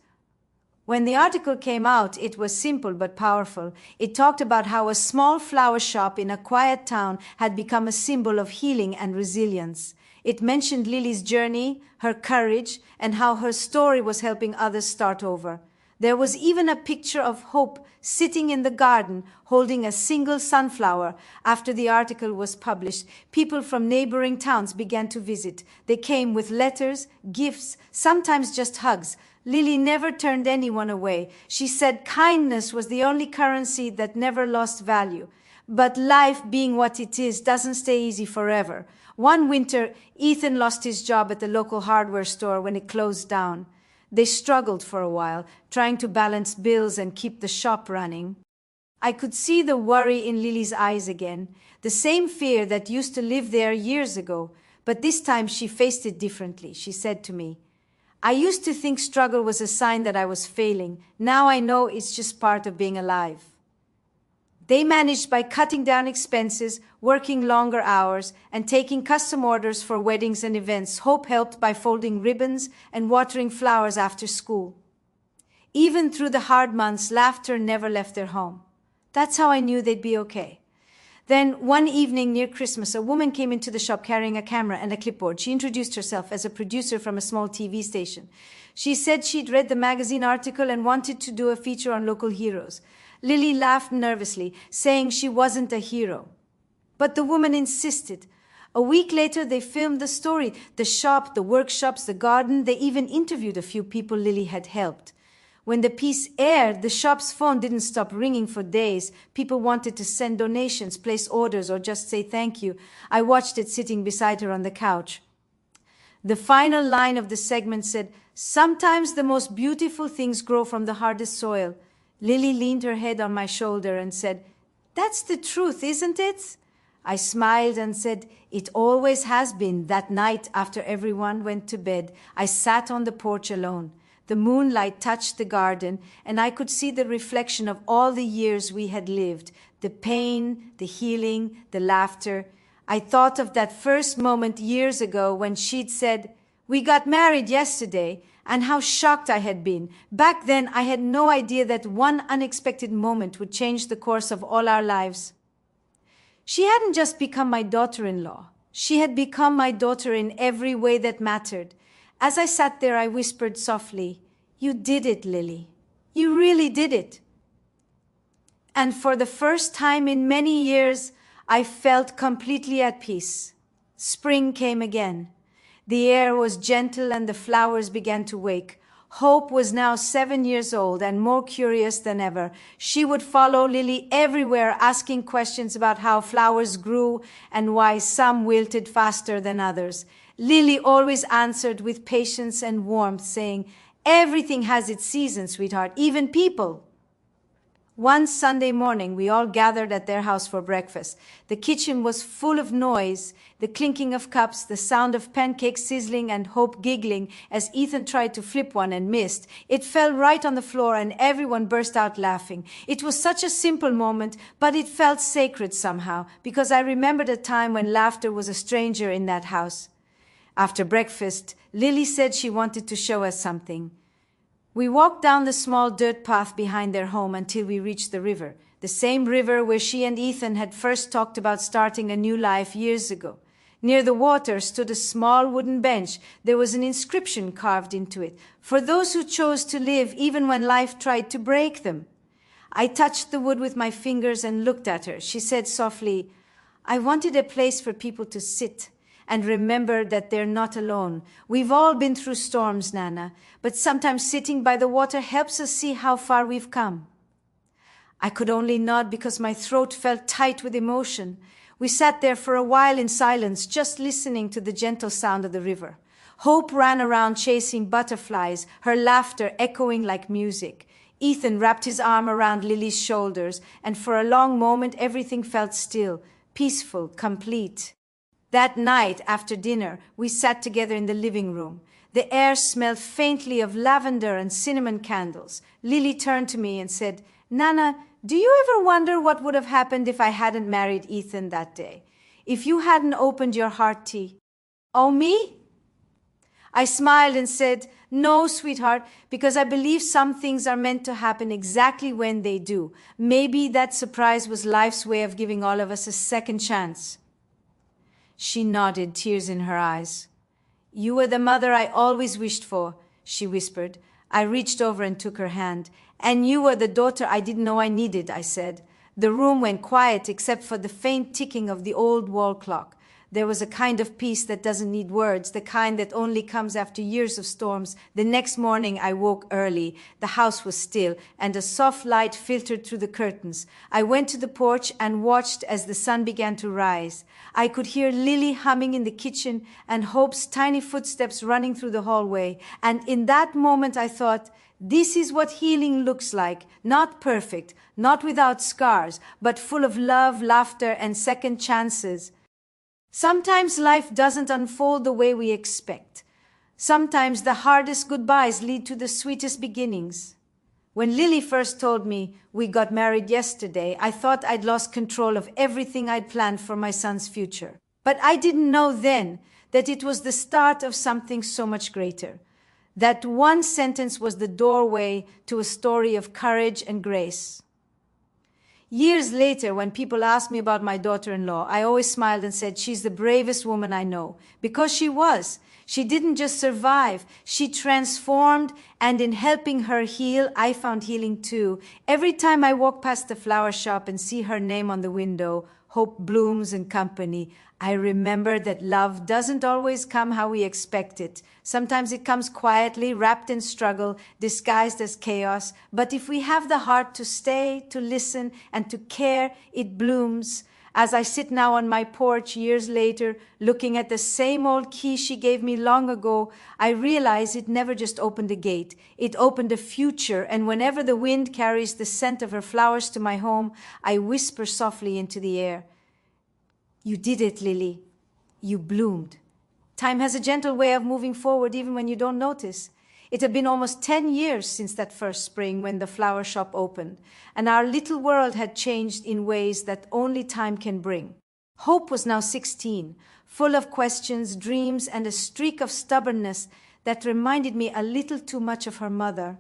When the article came out, it was simple but powerful. It talked about how a small flower shop in a quiet town had become a symbol of healing and resilience. It mentioned Lily's journey, her courage, and how her story was helping others start over. There was even a picture of Hope sitting in the garden holding a single sunflower. After the article was published, people from neighboring towns began to visit. They came with letters, gifts, sometimes just hugs. Lily never turned anyone away. She said kindness was the only currency that never lost value. But life, being what it is, doesn't stay easy forever. One winter, Ethan lost his job at the local hardware store when it closed down. They struggled for a while, trying to balance bills and keep the shop running. I could see the worry in Lily's eyes again, the same fear that used to live there years ago, but this time she faced it differently. She said to me, "I used to think struggle was a sign that I was failing. Now I know it's just part of being alive." They managed by cutting down expenses, working longer hours, and taking custom orders for weddings and events. Hope helped by folding ribbons and watering flowers after school. Even through the hard months, laughter never left their home. That's how I knew they'd be okay. Then, one evening near Christmas, a woman came into the shop carrying a camera and a clipboard. She introduced herself as a producer from a small TV station. She said she'd read the magazine article and wanted to do a feature on local heroes. Lily laughed nervously, saying she wasn't a hero. But the woman insisted. A week later, they filmed the story. The shop, the workshops, the garden. They even interviewed a few people Lily had helped. When the piece aired, the shop's phone didn't stop ringing for days. People wanted to send donations, place orders, or just say thank you. I watched it sitting beside her on the couch. The final line of the segment said, "Sometimes the most beautiful things grow from the hardest soil." Lily leaned her head on my shoulder and said, "That's the truth, isn't it?" I smiled and said, "It always has been." That night, after everyone went to bed, I sat on the porch alone. The moonlight touched the garden, and I could see the reflection of all the years we had lived, the pain, the healing, the laughter. I thought of that first moment years ago when she'd said, "We got married yesterday," and how shocked I had been. Back then, I had no idea that one unexpected moment would change the course of all our lives. She hadn't just become my daughter-in-law. She had become my daughter in every way that mattered. As I sat there, I whispered softly, "You did it, Lily. You really did it." And for the first time in many years, I felt completely at peace. Spring came again. The air was gentle and the flowers began to wake. Hope was now 7 years old and more curious than ever. She would follow Lily everywhere, asking questions about how flowers grew and why some wilted faster than others. Lily always answered with patience and warmth, saying, "Everything has its season, sweetheart, even people." One Sunday morning, we all gathered at their house for breakfast. The kitchen was full of noise, the clinking of cups, the sound of pancakes sizzling, and Hope giggling as Ethan tried to flip one and missed. It fell right on the floor and everyone burst out laughing. It was such a simple moment, but it felt sacred somehow, because I remembered a time when laughter was a stranger in that house. After breakfast, Lily said she wanted to show us something. We walked down the small dirt path behind their home until we reached the river, the same river where she and Ethan had first talked about starting a new life years ago. Near the water stood a small wooden bench. There was an inscription carved into it, for those who chose to live even when life tried to break them. I touched the wood with my fingers and looked at her. She said softly, "I wanted a place for people to sit and remember that they're not alone. We've all been through storms, Nana, but sometimes sitting by the water helps us see how far we've come." I could only nod because my throat felt tight with emotion. We sat there for a while in silence, just listening to the gentle sound of the river. Hope ran around chasing butterflies, her laughter echoing like music. Ethan wrapped his arm around Lily's shoulders, and for a long moment everything felt still, peaceful, complete. That night, after dinner, we sat together in the living room. The air smelled faintly of lavender and cinnamon candles. Lily turned to me and said, "Nana, do you ever wonder what would have happened if I hadn't married Ethan that day? If you hadn't opened your heart tea?" "Oh, me?" I smiled and said, "No, sweetheart, because I believe some things are meant to happen exactly when they do. Maybe that surprise was life's way of giving all of us a second chance." She nodded, tears in her eyes. "You were the mother I always wished for," she whispered. I reached over and took her hand. "And you were the daughter I didn't know I needed," I said. The room went quiet except for the faint ticking of the old wall clock. There was a kind of peace that doesn't need words, the kind that only comes after years of storms. The next morning I woke early. The house was still, and a soft light filtered through the curtains. I went to the porch and watched as the sun began to rise. I could hear Lily humming in the kitchen and Hope's tiny footsteps running through the hallway. And in that moment I thought, this is what healing looks like. Not perfect, not without scars, but full of love, laughter, and second chances. Sometimes life doesn't unfold the way we expect. Sometimes the hardest goodbyes lead to the sweetest beginnings. When Lily first told me we got married yesterday, I thought I'd lost control of everything I'd planned for my son's future. But I didn't know then that it was the start of something so much greater. That one sentence was the doorway to a story of courage and grace. Years later, when people asked me about my daughter-in-law, I always smiled and said, "She's the bravest woman I know." Because she was. She didn't just survive, she transformed, and in helping her heal, I found healing too. Every time I walk past the flower shop and see her name on the window, Hope Blooms and Company, I remember that love doesn't always come how we expect it. Sometimes it comes quietly, wrapped in struggle, disguised as chaos. But if we have the heart to stay, to listen, and to care, it blooms. As I sit now on my porch years later, looking at the same old key she gave me long ago, I realize it never just opened a gate. It opened a future, and whenever the wind carries the scent of her flowers to my home, I whisper softly into the air, "You did it, Lily. You bloomed." Time has a gentle way of moving forward even when you don't notice. It had been almost 10 years since that first spring when the flower shop opened, and our little world had changed in ways that only time can bring. Hope was now 16, full of questions, dreams, and a streak of stubbornness that reminded me a little too much of her mother.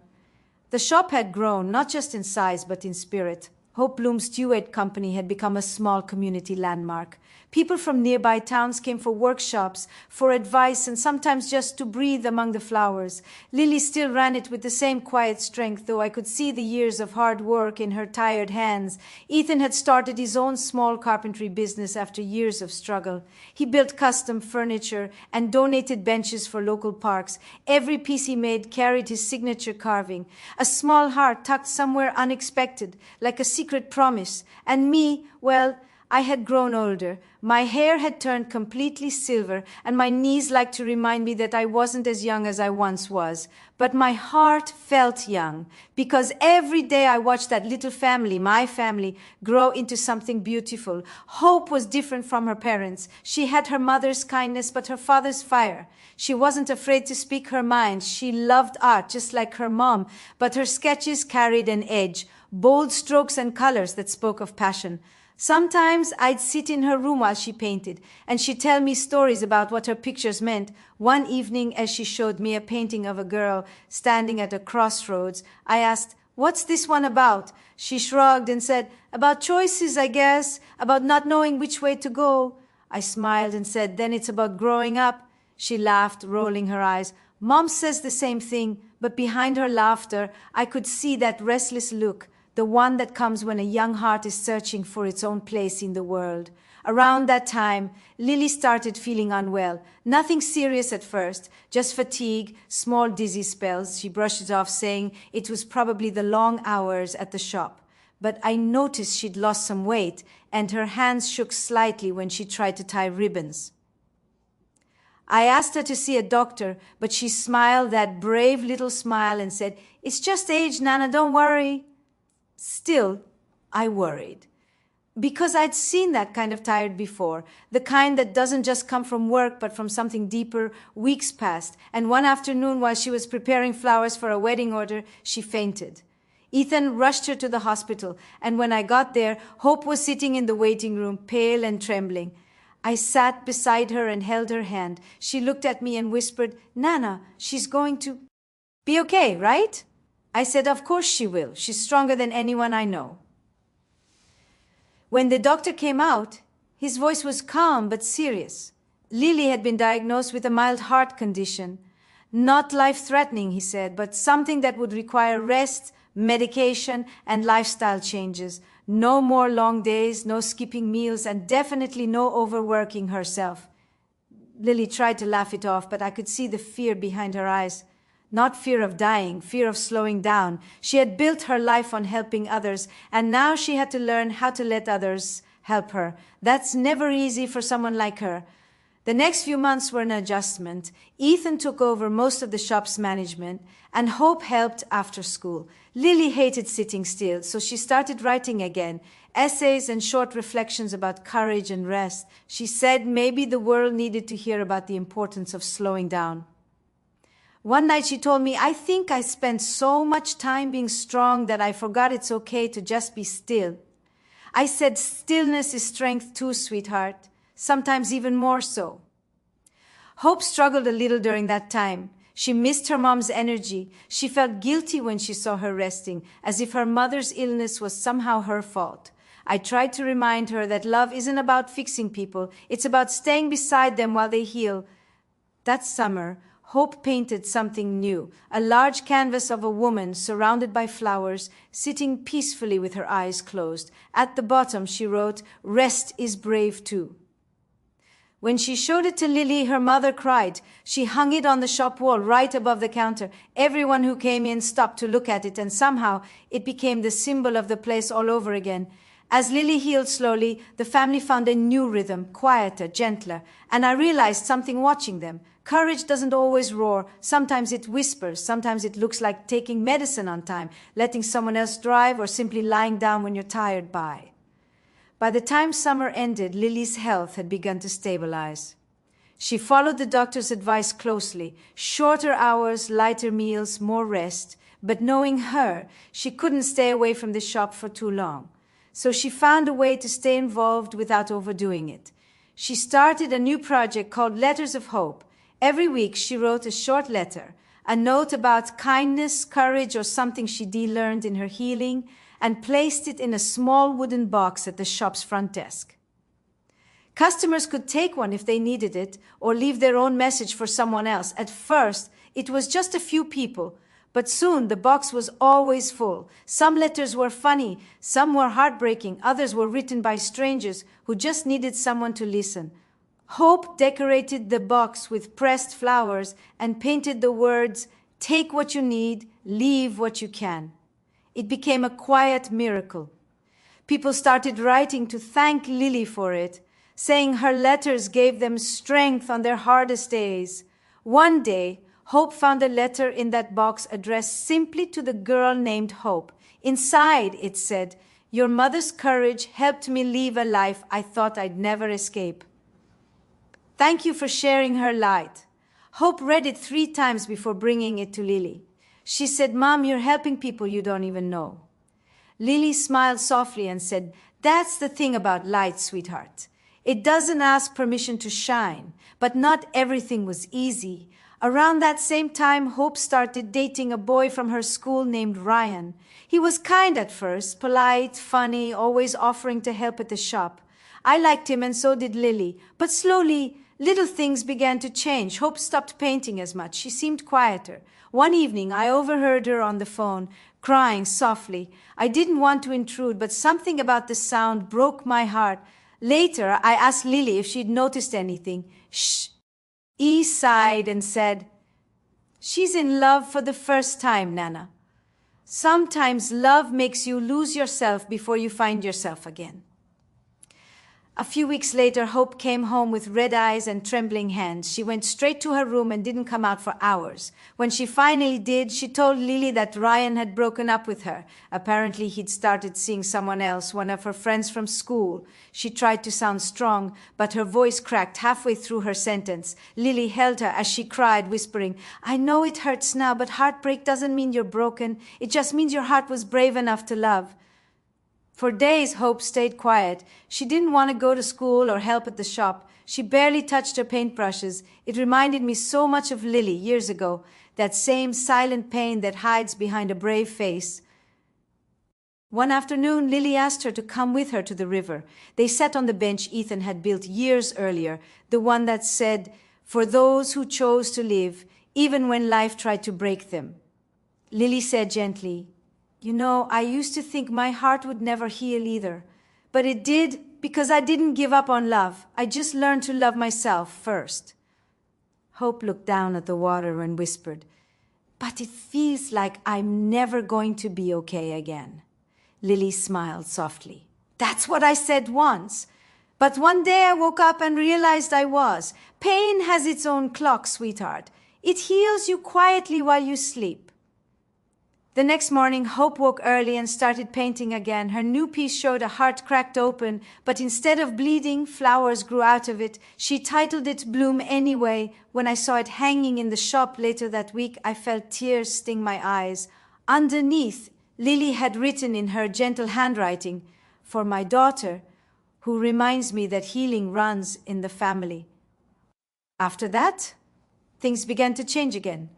The shop had grown, not just in size, but in spirit. Hope Bloom's Duet Company had become a small community landmark. People from nearby towns came for workshops, for advice, and sometimes just to breathe among the flowers. Lily still ran it with the same quiet strength, though I could see the years of hard work in her tired hands. Ethan had started his own small carpentry business after years of struggle. He built custom furniture and donated benches for local parks. Every piece he made carried his signature carving, a small heart tucked somewhere unexpected, like a secret promise. And me, well, I had grown older. My hair had turned completely silver, and my knees liked to remind me that I wasn't as young as I once was. But my heart felt young, because every day I watched that little family, my family, grow into something beautiful. Hope was different from her parents. She had her mother's kindness, but her father's fire. She wasn't afraid to speak her mind. She loved art, just like her mom, but her sketches carried an edge, bold strokes and colors that spoke of passion. Sometimes I'd sit in her room while she painted, and she'd tell me stories about what her pictures meant. One evening, as she showed me a painting of a girl standing at a crossroads, I asked, "What's this one about?" She shrugged and said, "About choices, I guess, about not knowing which way to go." I smiled and said, "Then it's about growing up." She laughed, rolling her eyes. Mom says the same thing, but behind her laughter, I could see that restless look, the one that comes when a young heart is searching for its own place in the world. Around that time, Lily started feeling unwell. Nothing serious at first, just fatigue, small dizzy spells. She brushed it off, saying it was probably the long hours at the shop. But I noticed she'd lost some weight, and her hands shook slightly when she tried to tie ribbons. I asked her to see a doctor, but she smiled that brave little smile and said, "It's just age, Nana, don't worry." Still, I worried. Because I'd seen that kind of tired before, the kind that doesn't just come from work but from something deeper. Weeks passed, and one afternoon while she was preparing flowers for a wedding order, she fainted. Ethan rushed her to the hospital, and when I got there, Hope was sitting in the waiting room, pale and trembling. I sat beside her and held her hand. She looked at me and whispered, "Nana, she's going to be okay, right?" I said, "Of course she will. She's stronger than anyone I know." When the doctor came out, his voice was calm but serious. Lily had been diagnosed with a mild heart condition. Not life-threatening, he said, but something that would require rest, medication, and lifestyle changes. No more long days, no skipping meals, and definitely no overworking herself. Lily tried to laugh it off, but I could see the fear behind her eyes. Not fear of dying, fear of slowing down. She had built her life on helping others, and now she had to learn how to let others help her. That's never easy for someone like her. The next few months were an adjustment. Ethan took over most of the shop's management, and Hope helped after school. Lily hated sitting still, so she started writing again, essays and short reflections about courage and rest. She said maybe the world needed to hear about the importance of slowing down. One night she told me, "I think I spent so much time being strong that I forgot it's okay to just be still." I said, "Stillness is strength too, sweetheart. Sometimes even more so." Hope struggled a little during that time. She missed her mom's energy. She felt guilty when she saw her resting, as if her mother's illness was somehow her fault. I tried to remind her that love isn't about fixing people. It's about staying beside them while they heal. That summer, Hope painted something new, a large canvas of a woman surrounded by flowers, sitting peacefully with her eyes closed. At the bottom, she wrote, "Rest is brave too." When she showed it to Lily, her mother cried. She hung it on the shop wall right above the counter. Everyone who came in stopped to look at it, and somehow it became the symbol of the place all over again. As Lily healed slowly, the family found a new rhythm, quieter, gentler, and I realized something watching them. Courage doesn't always roar. Sometimes it whispers. Sometimes it looks like taking medicine on time, letting someone else drive, or simply lying down when you're tired by. By the time summer ended, Lily's health had begun to stabilize. She followed the doctor's advice closely. Shorter hours, lighter meals, more rest. But knowing her, she couldn't stay away from the shop for too long. So she found a way to stay involved without overdoing it. She started a new project called Letters of Hope. Every week she wrote a short letter, a note about kindness, courage, or something she'd learned in her healing, and placed it in a small wooden box at the shop's front desk. Customers could take one if they needed it, or leave their own message for someone else. At first, it was just a few people, but soon the box was always full. Some letters were funny, some were heartbreaking, others were written by strangers who just needed someone to listen. Hope decorated the box with pressed flowers and painted the words, "Take what you need, leave what you can." It became a quiet miracle. People started writing to thank Lily for it, saying her letters gave them strength on their hardest days. One day, Hope found a letter in that box addressed simply to the girl named Hope. Inside, it said, "Your mother's courage helped me live a life I thought I'd never escape. Thank you for sharing her light." Hope read it 3 times before bringing it to Lily. She said, "Mom, you're helping people you don't even know." Lily smiled softly and said, "That's the thing about light, sweetheart. It doesn't ask permission to shine, but not everything was easy." Around that same time, Hope started dating a boy from her school named Ryan. He was kind at first, polite, funny, always offering to help at the shop. I liked him and so did Lily, but slowly, little things began to change. Hope stopped painting as much. She seemed quieter. One evening, I overheard her on the phone, crying softly. I didn't want to intrude, but something about the sound broke my heart. Later, I asked Lily if she'd noticed anything. "Shh." E sighed and said, "She's in love for the first time, Nana. Sometimes love makes you lose yourself before you find yourself again." A few weeks later, Hope came home with red eyes and trembling hands. She went straight to her room and didn't come out for hours. When she finally did, she told Lily that Ryan had broken up with her. Apparently, he'd started seeing someone else, one of her friends from school. She tried to sound strong, but her voice cracked halfway through her sentence. Lily held her as she cried, whispering, "I know it hurts now, but heartbreak doesn't mean you're broken. It just means your heart was brave enough to love." For days, Hope stayed quiet. She didn't want to go to school or help at the shop. She barely touched her paintbrushes. It reminded me so much of Lily years ago, that same silent pain that hides behind a brave face. One afternoon, Lily asked her to come with her to the river. They sat on the bench Ethan had built years earlier, the one that said, "For those who chose to live, even when life tried to break them." Lily said gently, "You know, I used to think my heart would never heal either. But it did because I didn't give up on love. I just learned to love myself first." Hope looked down at the water and whispered, "But it feels like I'm never going to be okay again." Lily smiled softly. "That's what I said once. But one day I woke up and realized I was. Pain has its own clock, sweetheart. It heals you quietly while you sleep." The next morning, Hope woke early and started painting again. Her new piece showed a heart cracked open, but instead of bleeding, flowers grew out of it. She titled it "Bloom Anyway." When I saw it hanging in the shop later that week, I felt tears sting my eyes. Underneath, Lily had written in her gentle handwriting, "For my daughter, who reminds me that healing runs in the family." After that, things began to change again.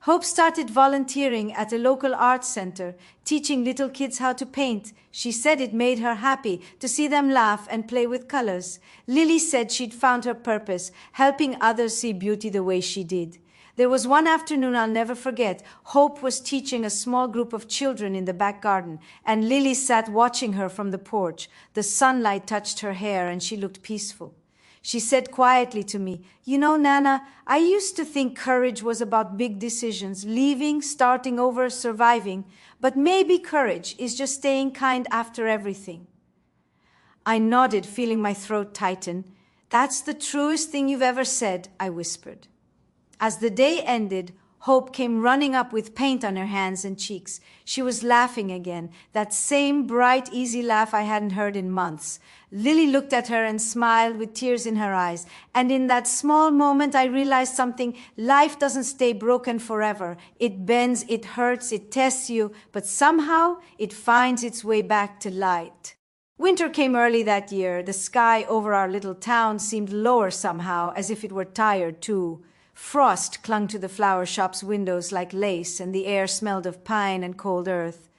Hope started volunteering at a local arts center, teaching little kids how to paint. She said it made her happy to see them laugh and play with colors. Lily said she'd found her purpose, helping others see beauty the way she did. There was one afternoon I'll never forget. Hope was teaching a small group of children in the back garden, and Lily sat watching her from the porch. The sunlight touched her hair, and she looked peaceful. She said quietly to me, "You know, Nana, I used to think courage was about big decisions, leaving, starting over, surviving. But maybe courage is just staying kind after everything." I nodded, feeling my throat tighten. "That's the truest thing you've ever said," I whispered. As the day ended, Hope came running up with paint on her hands and cheeks. She was laughing again, that same bright, easy laugh I hadn't heard in months. Lily looked at her and smiled with tears in her eyes. And in that small moment, I realized something. Life doesn't stay broken forever. It bends, it hurts, it tests you, but somehow it finds its way back to light. Winter came early that year. The sky over our little town seemed lower somehow, as if it were tired too. Frost clung to the flower shop's windows like lace, and the air smelled of pine and cold earth.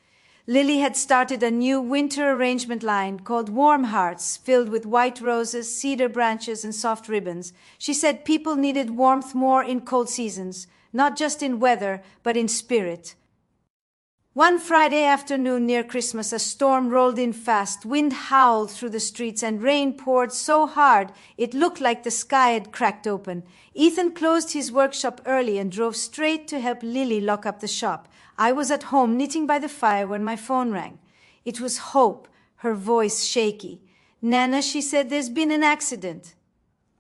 Lily had started a new winter arrangement line called Warm Hearts, filled with white roses, cedar branches, and soft ribbons. She said people needed warmth more in cold seasons, not just in weather, but in spirit. One Friday afternoon near Christmas, a storm rolled in fast. Wind howled through the streets and rain poured so hard it looked like the sky had cracked open. Ethan closed his workshop early and drove straight to help Lily lock up the shop. I was at home knitting by the fire when my phone rang. It was Hope. her voice shaky. "Nana," she said, "there's been an accident."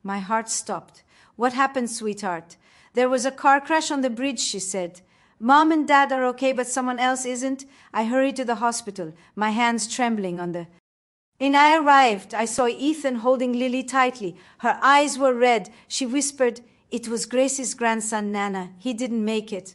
My heart stopped. "What happened, sweetheart?" "There was a car crash on the bridge," she said. "Mom and Dad are okay, but someone else isn't." I hurried to the hospital, my hands trembling on the... When I arrived, I saw Ethan holding Lily tightly. Her eyes were red. She whispered, "It was Grace's grandson, Nana. He didn't make it."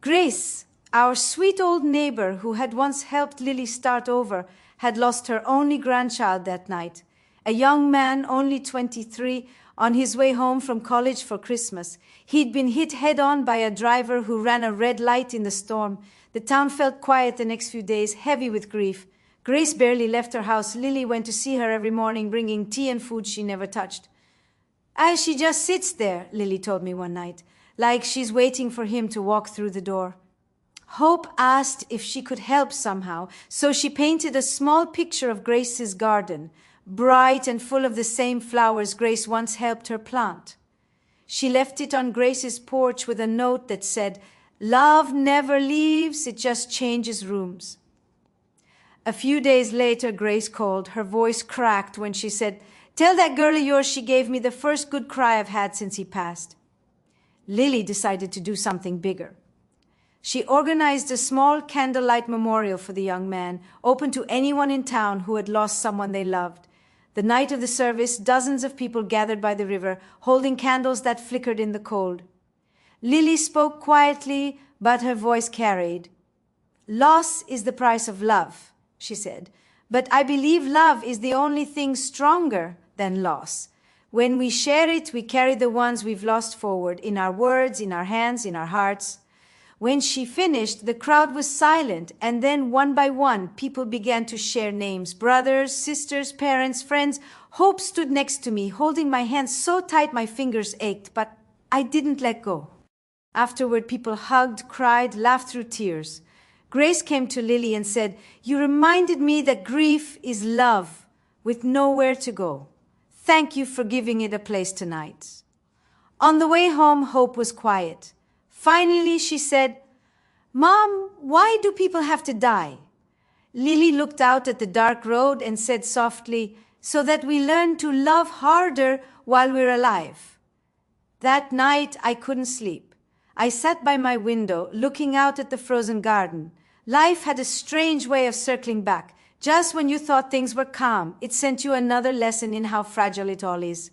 Grace, our sweet old neighbor who had once helped Lily start over, had lost her only grandchild that night. A young man, only 23, on his way home from college for Christmas. He'd been hit head-on by a driver who ran a red light in the storm. The town felt quiet the next few days, heavy with grief. Grace barely left her house. Lily went to see her every morning, bringing tea and food she never touched. "As she just sits there," Lily told me one night, "like she's waiting for him to walk through the door." Hope asked if she could help somehow, so she painted a small picture of Grace's garden, bright and full of the same flowers Grace once helped her plant. She left it on Grace's porch with a note that said, "Love never leaves, it just changes rooms." A few days later, Grace called. Her voice cracked when she said, "Tell that girl of yours she gave me the first good cry I've had since he passed." Lily decided to do something bigger. She organized a small candlelight memorial for the young man, open to anyone in town who had lost someone they loved. The night of the service, dozens of people gathered by the river, holding candles that flickered in the cold. Lily spoke quietly, but her voice carried. "Loss is the price of love," she said, "but I believe love is the only thing stronger than loss. When we share it, we carry the ones we've lost forward, in our words, in our hands, in our hearts." When she finished, the crowd was silent, and then one by one, people began to share names. Brothers, sisters, parents, friends. Hope stood next to me, holding my hand so tight my fingers ached, but I didn't let go. Afterward, people hugged, cried, laughed through tears. Grace came to Lily and said, "You reminded me that grief is love with nowhere to go. Thank you for giving it a place tonight." On the way home, Hope was quiet. Finally, she said, "Mom, why do people have to die?" Lily looked out at the dark road and said softly, "So that we learn to love harder while we're alive." That night, I couldn't sleep. I sat by my window, looking out at the frozen garden. Life had a strange way of circling back. Just when you thought things were calm, it sent you another lesson in how fragile it all is.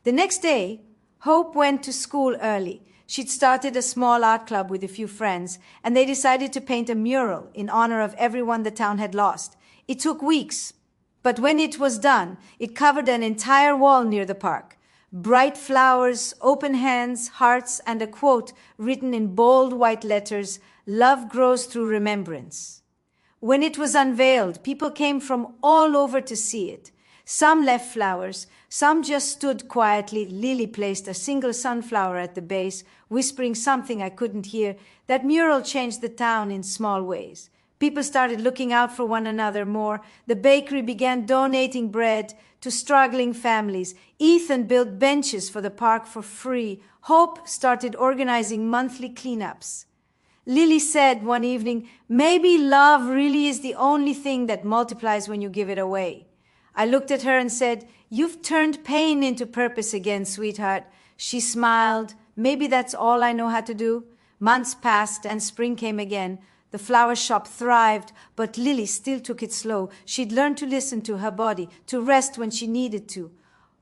The next day, Hope went to school early. She'd started a small art club with a few friends, and they decided to paint a mural in honor of everyone the town had lost. It took weeks, but when it was done, it covered an entire wall near the park. Bright flowers, open hands, hearts, and a quote written in bold white letters, "Love grows through remembrance." When it was unveiled, people came from all over to see it. Some left flowers, some just stood quietly. Lily placed a single sunflower at the base, whispering something I couldn't hear. That mural changed the town in small ways. People started looking out for one another more. The bakery began donating bread to struggling families. Ethan built benches for the park for free. Hope started organizing monthly cleanups. Lily said one evening, "Maybe love really is the only thing that multiplies when you give it away." I looked at her and said, "You've turned pain into purpose again, sweetheart." She smiled. "Maybe that's all I know how to do." Months passed and spring came again. The flower shop thrived, but Lily still took it slow. She'd learned to listen to her body, to rest when she needed to.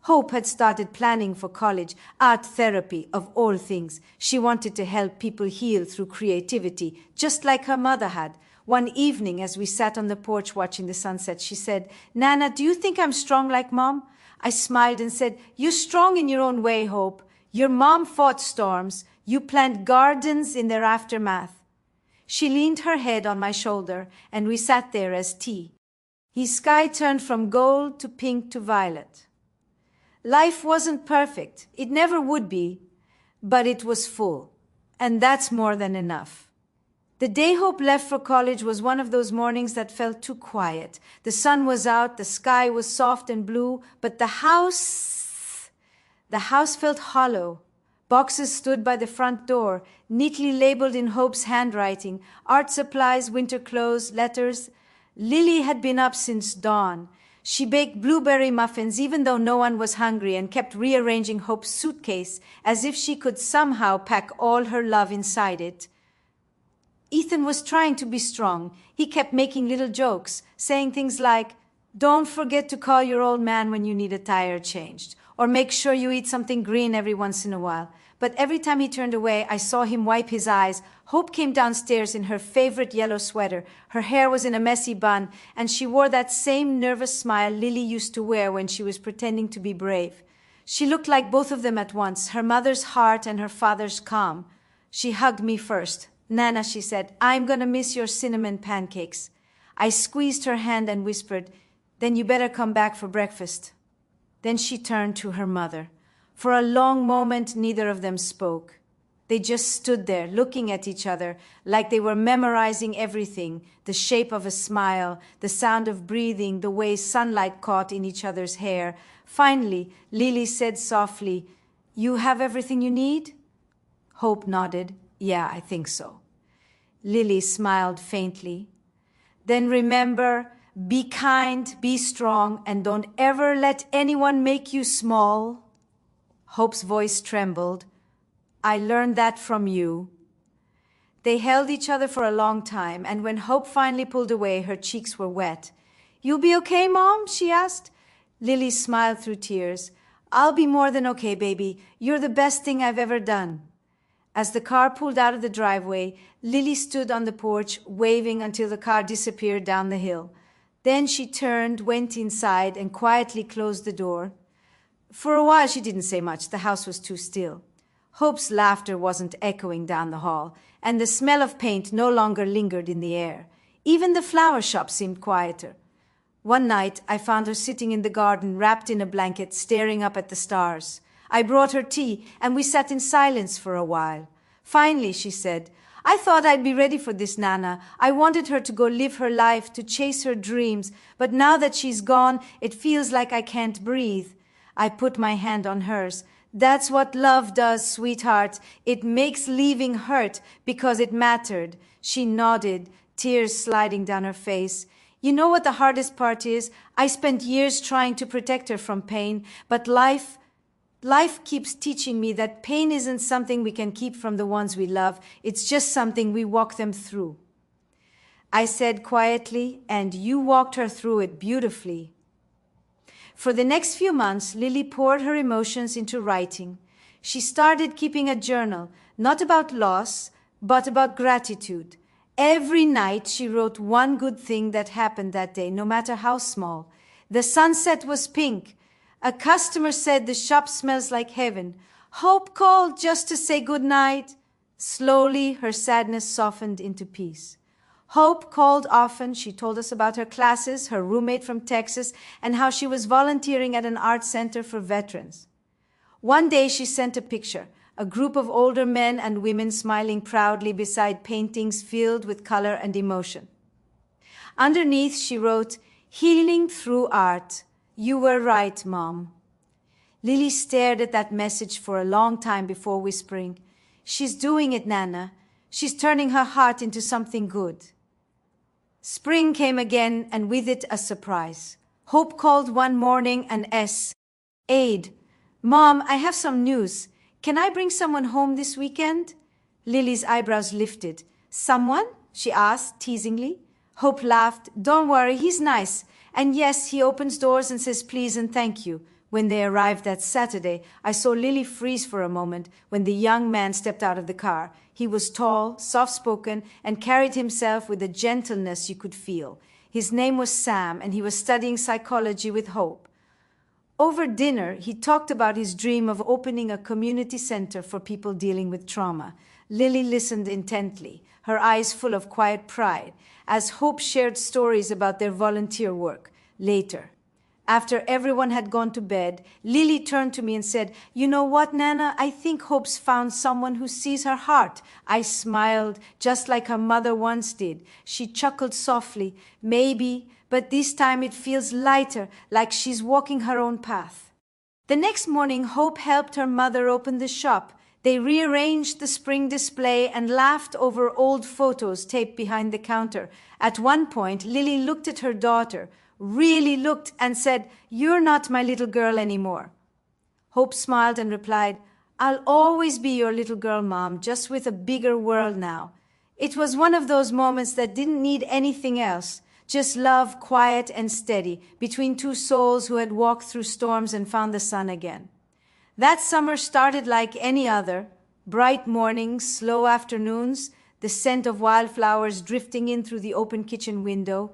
Hope had started planning for college, art therapy of all things. She wanted to help people heal through creativity, just like her mother had. One evening, as we sat on the porch watching the sunset, she said, "Nana, do you think I'm strong like Mom?" I smiled and said, "You're strong in your own way, Hope. Your mom fought storms. You plant gardens in their aftermath." She leaned her head on my shoulder, and we sat there as tea. His sky turned from gold to pink to violet. Life wasn't perfect. It never would be, but it was full, and that's more than enough. The day Hope left for college was one of those mornings that felt too quiet. The sun was out, the sky was soft and blue, but the house felt hollow. Boxes stood by the front door, neatly labeled in Hope's handwriting, art supplies, winter clothes, letters. Lily had been up since dawn. She baked blueberry muffins even though no one was hungry and kept rearranging Hope's suitcase as if she could somehow pack all her love inside it. Ethan was trying to be strong. He kept making little jokes, saying things like, "Don't forget to call your old man when you need a tire changed, or make sure you eat something green every once in a while." But every time he turned away, I saw him wipe his eyes. Hope came downstairs in her favorite yellow sweater. Her hair was in a messy bun, and she wore that same nervous smile Lily used to wear when she was pretending to be brave. She looked like both of them at once, her mother's heart and her father's calm. She hugged me first. "Nana," she said, "I'm gonna miss your cinnamon pancakes." I squeezed her hand and whispered, "Then you better come back for breakfast." Then she turned to her mother. For a long moment, neither of them spoke. They just stood there, looking at each other, like they were memorizing everything, the shape of a smile, the sound of breathing, the way sunlight caught in each other's hair. Finally, Lily said softly, "You have everything you need?" Hope nodded. "Yeah, I think so." Lily smiled faintly. "Then remember, be kind, be strong, and don't ever let anyone make you small." Hope's voice trembled. "I learned that from you." They held each other for a long time, and when Hope finally pulled away, her cheeks were wet. "You'll be okay, Mom?" she asked. Lily smiled through tears. "I'll be more than okay, baby. You're the best thing I've ever done." As the car pulled out of the driveway, Lily stood on the porch, waving until the car disappeared down the hill. Then she turned, went inside, and quietly closed the door. For a while she didn't say much. The house was too still. Hope's laughter wasn't echoing down the hall, and the smell of paint no longer lingered in the air. Even the flower shop seemed quieter. One night I found her sitting in the garden, wrapped in a blanket, staring up at the stars. I brought her tea, and we sat in silence for a while. Finally, she said, "I thought I'd be ready for this, Nana. I wanted her to go live her life, to chase her dreams, but now that she's gone, it feels like I can't breathe." I put my hand on hers. "That's what love does, sweetheart. It makes leaving hurt because it mattered." She nodded, tears sliding down her face. "You know what the hardest part is? I spent years trying to protect her from pain, but life keeps teaching me that pain isn't something we can keep from the ones we love. It's just something we walk them through." I said quietly, "And you walked her through it beautifully." For the next few months, Lily poured her emotions into writing. She started keeping a journal, not about loss, but about gratitude. Every night she wrote one good thing that happened that day, no matter how small. The sunset was pink. A customer said the shop smells like heaven. Hope called just to say good night. Slowly, her sadness softened into peace. Hope called often. She told us about her classes, her roommate from Texas, and how she was volunteering at an art center for veterans. One day she sent a picture, a group of older men and women smiling proudly beside paintings filled with color and emotion. Underneath she wrote, "Healing through art. You were right, Mom." Lily stared at that message for a long time before whispering, "She's doing it, Nana. She's turning her heart into something good." Spring came again, and with it a surprise. Hope called one morning and Aid, "Mom, I have some news. Can I bring someone home this weekend?" Lily's eyebrows lifted. "Someone?" she asked teasingly. Hope laughed. "Don't worry, he's nice. And yes, he opens doors and says please and thank you." When they arrived that Saturday, I saw Lily freeze for a moment when the young man stepped out of the car. He was tall, soft-spoken, and carried himself with a gentleness you could feel. His name was Sam, and he was studying psychology with Hope. Over dinner, he talked about his dream of opening a community center for people dealing with trauma. Lily listened intently, her eyes full of quiet pride, as Hope shared stories about their volunteer work. Later, after everyone had gone to bed, Lily turned to me and said, "You know what, Nana? I think Hope's found someone who sees her heart." I smiled, just like her mother once did. She chuckled softly. "Maybe, but this time it feels lighter, like she's walking her own path." The next morning, Hope helped her mother open the shop. They rearranged the spring display and laughed over old photos taped behind the counter. At one point, Lily looked at her daughter, really looked, and said, "You're not my little girl anymore." Hope smiled and replied, "I'll always be your little girl, Mom, just with a bigger world now." It was one of those moments that didn't need anything else, just love, quiet and steady, between two souls who had walked through storms and found the sun again. That summer started like any other: bright mornings, slow afternoons, the scent of wildflowers drifting in through the open kitchen window.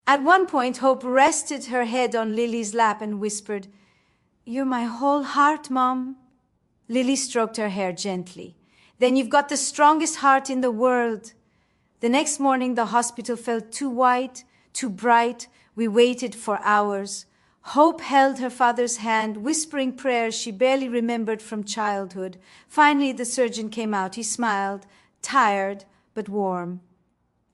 At one point, Hope rested her head on Lily's lap and whispered, "You're my whole heart, Mom." Lily stroked her hair gently. "Then you've got the strongest heart in the world." The next morning, the hospital felt too white, too bright. We waited for hours. Hope held her father's hand, whispering prayers she barely remembered from childhood. Finally, the surgeon came out. He smiled, tired but warm.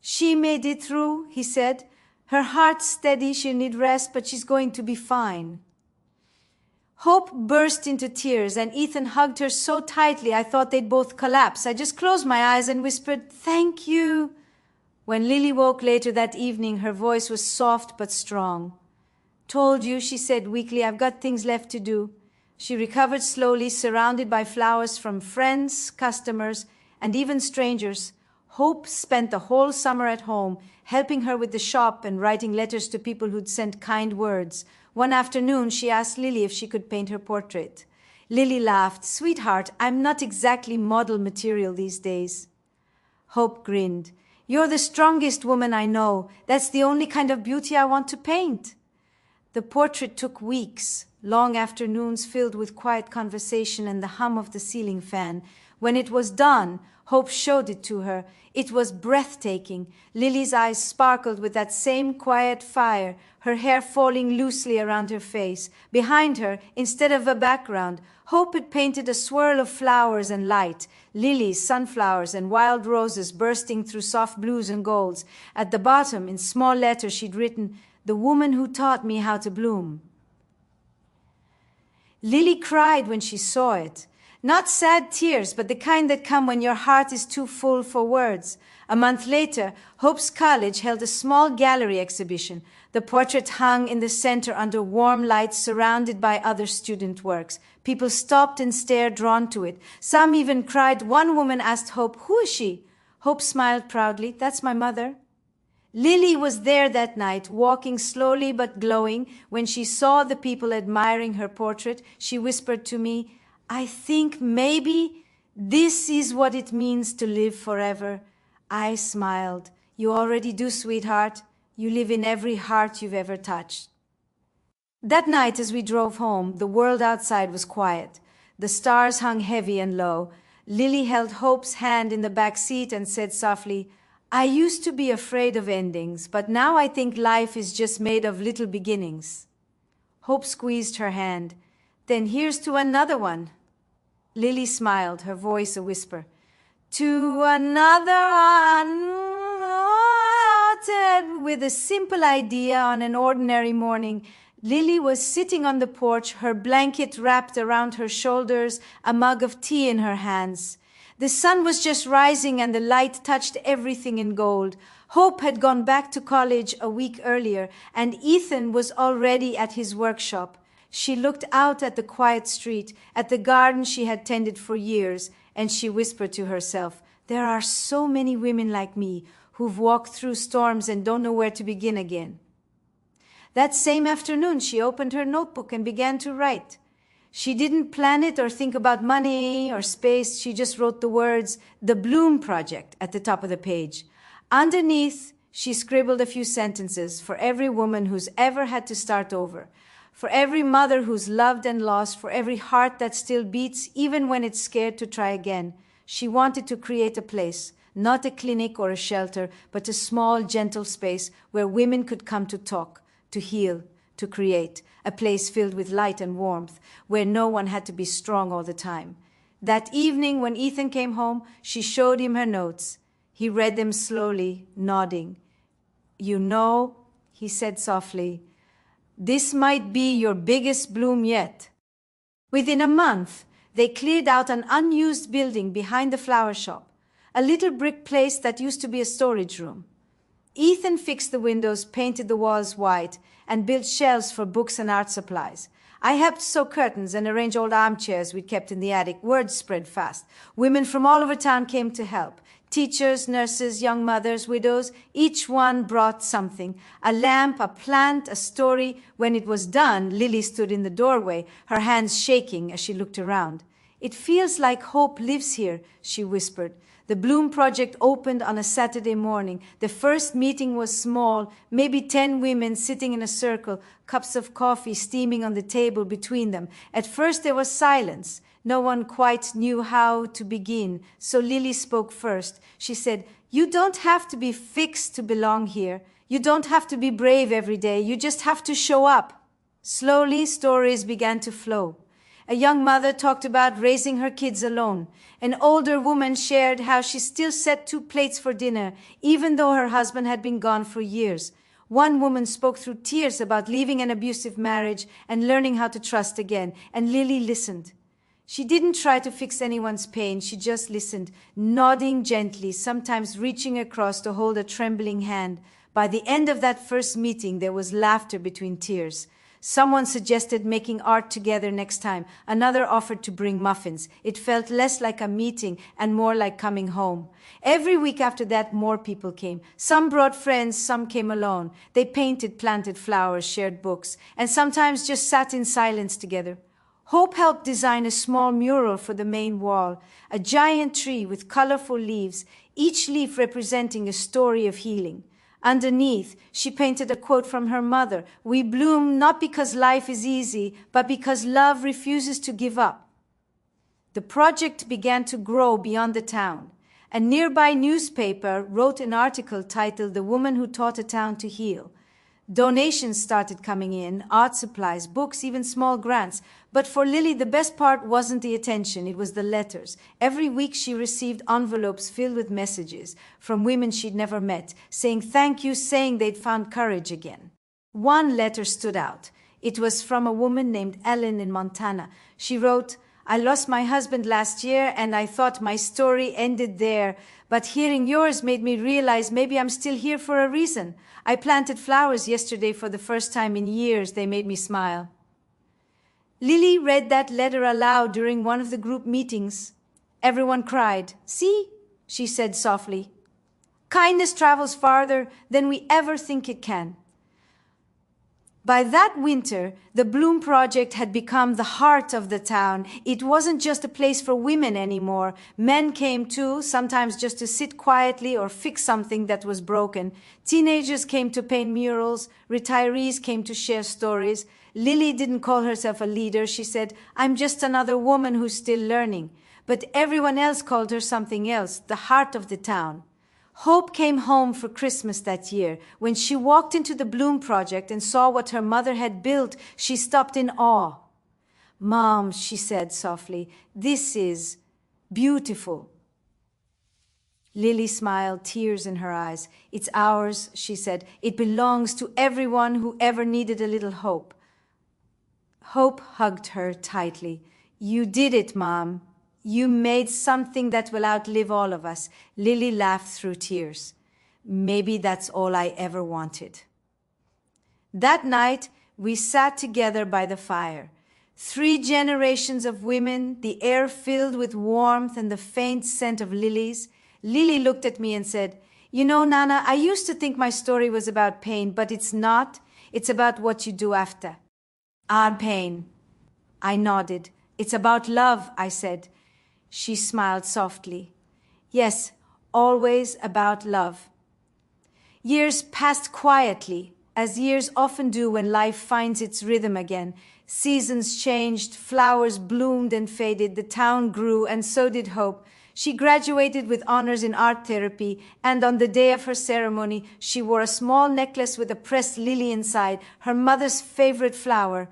"She made it through," he said. "Her heart's steady. She'll need rest, but she's going to be fine." Hope burst into tears, and Ethan hugged her so tightly I thought they'd both collapse. I just closed my eyes and whispered, "Thank you." When Lily woke later that evening, her voice was soft but strong. "Told you," she said weakly, "I've got things left to do." She recovered slowly, surrounded by flowers from friends, customers, and even strangers. Hope spent the whole summer at home, helping her with the shop and writing letters to people who'd sent kind words. One afternoon, she asked Lily if she could paint her portrait. Lily laughed. "Sweetheart, I'm not exactly model material these days." Hope grinned. "You're the strongest woman I know. That's the only kind of beauty I want to paint." The portrait took weeks, long afternoons filled with quiet conversation and the hum of the ceiling fan. When it was done, Hope showed it to her. It was breathtaking. Lily's eyes sparkled with that same quiet fire, her hair falling loosely around her face. Behind her, instead of a background, Hope had painted a swirl of flowers and light, lilies, sunflowers, and wild roses bursting through soft blues and golds. At the bottom, in small letters, she'd written, "The woman who taught me how to bloom." Lily cried when she saw it. Not sad tears, but the kind that come when your heart is too full for words. A month later, Hope's college held a small gallery exhibition. The portrait hung in the center under warm lights, surrounded by other student works. People stopped and stared, drawn to it. Some even cried. One woman asked Hope, "Who is she?" Hope smiled proudly. "That's my mother." Lily was there that night, walking slowly but glowing. When she saw the people admiring her portrait, she whispered to me, "I think maybe this is what it means to live forever." I smiled. "You already do, sweetheart. You live in every heart you've ever touched." That night as we drove home, the world outside was quiet. The stars hung heavy and low. Lily held Hope's hand in the back seat and said softly, "I used to be afraid of endings, but now I think life is just made of little beginnings." Hope squeezed her hand. "Then here's to another one." Lily smiled, her voice a whisper. "To another one." With a simple idea on an ordinary morning, Lily was sitting on the porch, her blanket wrapped around her shoulders, a mug of tea in her hands. The sun was just rising and the light touched everything in gold. Hope had gone back to college a week earlier, and Ethan was already at his workshop. She looked out at the quiet street, at the garden she had tended for years, and she whispered to herself, "There are so many women like me who've walked through storms and don't know where to begin again." That same afternoon, she opened her notebook and began to write. She didn't plan it or think about money or space. She just wrote the words, "The Bloom Project," at the top of the page. Underneath, she scribbled a few sentences for every woman who's ever had to start over, for every mother who's loved and lost, for every heart that still beats even when it's scared to try again. She wanted to create a place, not a clinic or a shelter, but a small, gentle space where women could come to talk, to heal, to create, a place filled with light and warmth, where no one had to be strong all the time. That evening when Ethan came home, she showed him her notes. He read them slowly, nodding. "You know," he said softly, "this might be your biggest bloom yet." Within a month, They cleared out an unused building behind the flower shop, a little brick place that used to be a storage room. Ethan fixed the windows, painted the walls white, and built shelves for books and art supplies. I helped sew curtains and arrange old armchairs we'd kept in the attic. Word spread fast. Women from all over town came to help. Teachers, nurses, young mothers, widows, each one brought something. A lamp, a plant, a story. When it was done, Lily stood in the doorway, her hands shaking as she looked around. "It feels like hope lives here," she whispered. The Bloom Project opened on a Saturday morning. The first meeting was small, maybe 10 women sitting in a circle, cups of coffee steaming on the table between them. At first there was silence. No one quite knew how to begin, so Lily spoke first. She said, "You don't have to be fixed to belong here. You don't have to be brave every day. You just have to show up." Slowly, stories began to flow. A young mother talked about raising her kids alone. An older woman shared how she still set 2 plates for dinner, even though her husband had been gone for years. One woman spoke through tears about leaving an abusive marriage and learning how to trust again, and Lily listened. She didn't try to fix anyone's pain, she just listened, nodding gently, sometimes reaching across to hold a trembling hand. By the end of that first meeting, there was laughter between tears. Someone suggested making art together next time. Another offered to bring muffins. It felt less like a meeting and more like coming home. Every week after that, more people came. Some brought friends, some came alone. They painted, planted flowers, shared books, and sometimes just sat in silence together. Hope helped design a small mural for the main wall, a giant tree with colorful leaves, each leaf representing a story of healing. Underneath, she painted a quote from her mother: "We bloom not because life is easy, but because love refuses to give up." The project began to grow beyond the town. A nearby newspaper wrote an article titled "The Woman Who Taught a Town to Heal." Donations started coming in, art supplies, books, even small grants. But for Lily, the best part wasn't the attention, it was the letters. Every week she received envelopes filled with messages from women she'd never met, saying thank you, saying they'd found courage again. One letter stood out. It was from a woman named Ellen in Montana. She wrote, "I lost my husband last year and I thought my story ended there, but hearing yours made me realize maybe I'm still here for a reason. I planted flowers yesterday for the first time in years. They made me smile." Lily read that letter aloud during one of the group meetings. Everyone cried. "See," she said softly, "kindness travels farther than we ever think it can." By that winter, the Bloom Project had become the heart of the town. It wasn't just a place for women anymore. Men came too, sometimes just to sit quietly or fix something that was broken. Teenagers came to paint murals. Retirees came to share stories. Lily didn't call herself a leader. She said, "I'm just another woman who's still learning." But everyone else called her something else, the heart of the town. Hope came home for Christmas that year. When she walked into the Bloom Project and saw what her mother had built, she stopped in awe. "Mom," she said softly, "this is beautiful." Lily smiled, tears in her eyes. "It's ours," she said. "It belongs to everyone who ever needed a little hope." Hope hugged her tightly. "You did it, Mom. You made something that will outlive all of us." Lily laughed through tears. "Maybe that's all I ever wanted." That night, we sat together by the fire. 3 generations of women, the air filled with warmth and the faint scent of lilies. Lily looked at me and said, "You know, Nana, I used to think my story was about pain, but it's not. It's about what you do after." "Our pain." I nodded. "It's about love," I said. She smiled softly. "Yes, always about love." Years passed quietly, as years often do when life finds its rhythm again. Seasons changed, flowers bloomed and faded, the town grew, and so did Hope. She graduated with honors in art therapy, and on the day of her ceremony, she wore a small necklace with a pressed lily inside, her mother's favorite flower.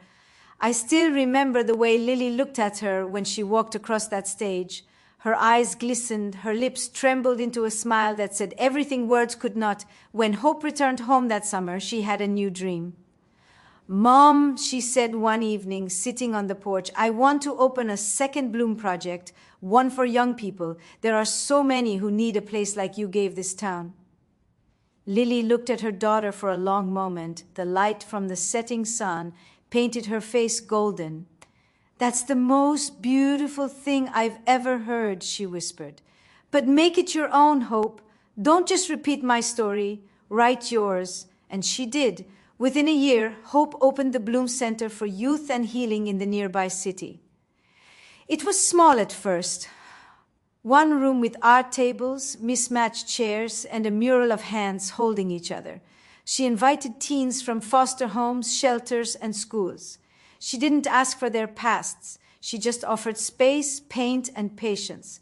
I still remember the way Lily looked at her when she walked across that stage. Her eyes glistened, her lips trembled into a smile that said everything words could not. When Hope returned home that summer, she had a new dream. "Mom," she said one evening, sitting on the porch, "I want to open a second Bloom project, one for young people. There are so many who need a place like you gave this town." Lily looked at her daughter for a long moment. The light from the setting sun painted her face golden. "That's the most beautiful thing I've ever heard," she whispered. "But make it your own, Hope. Don't just repeat my story. Write yours." And she did. Within a year, Hope opened the Bloom Center for Youth and Healing in the nearby city. It was small at first. One room with art tables, mismatched chairs, and a mural of hands holding each other. She invited teens from foster homes, shelters, and schools. She didn't ask for their pasts. She just offered space, paint, and patience.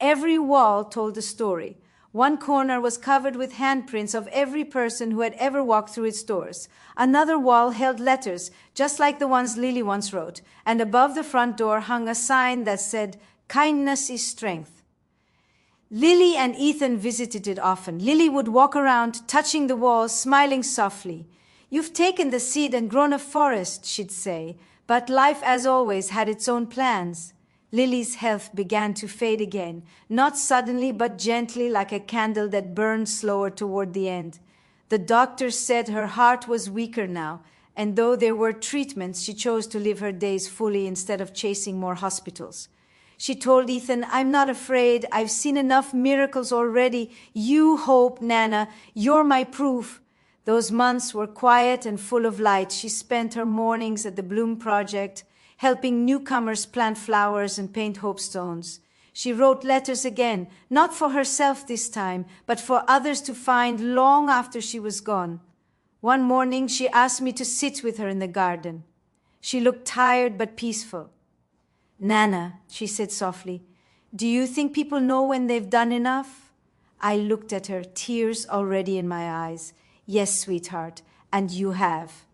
Every wall told a story. One corner was covered with handprints of every person who had ever walked through its doors. Another wall held letters, just like the ones Lily once wrote, and above the front door hung a sign that said, "Kindness is strength." Lily and Ethan visited it often. Lily would walk around, touching the walls, smiling softly. "You've taken the seed and grown a forest," she'd say, "but life, as always, had its own plans." Lily's health began to fade again, not suddenly but gently, like a candle that burned slower toward the end. The doctors said her heart was weaker now, and though there were treatments, she chose to live her days fully instead of chasing more hospitals. She told Ethan, "I'm not afraid. I've seen enough miracles already. You, Hope, Nana, you're my proof." Those months were quiet and full of light. She spent her mornings at the Bloom Project, helping newcomers plant flowers and paint hope stones. She wrote letters again, not for herself this time, but for others to find long after she was gone. One morning, she asked me to sit with her in the garden. She looked tired but peaceful. "Nana," she said softly, "do you think people know when they've done enough?" I looked at her, tears already in my eyes. "Yes, sweetheart, and you have."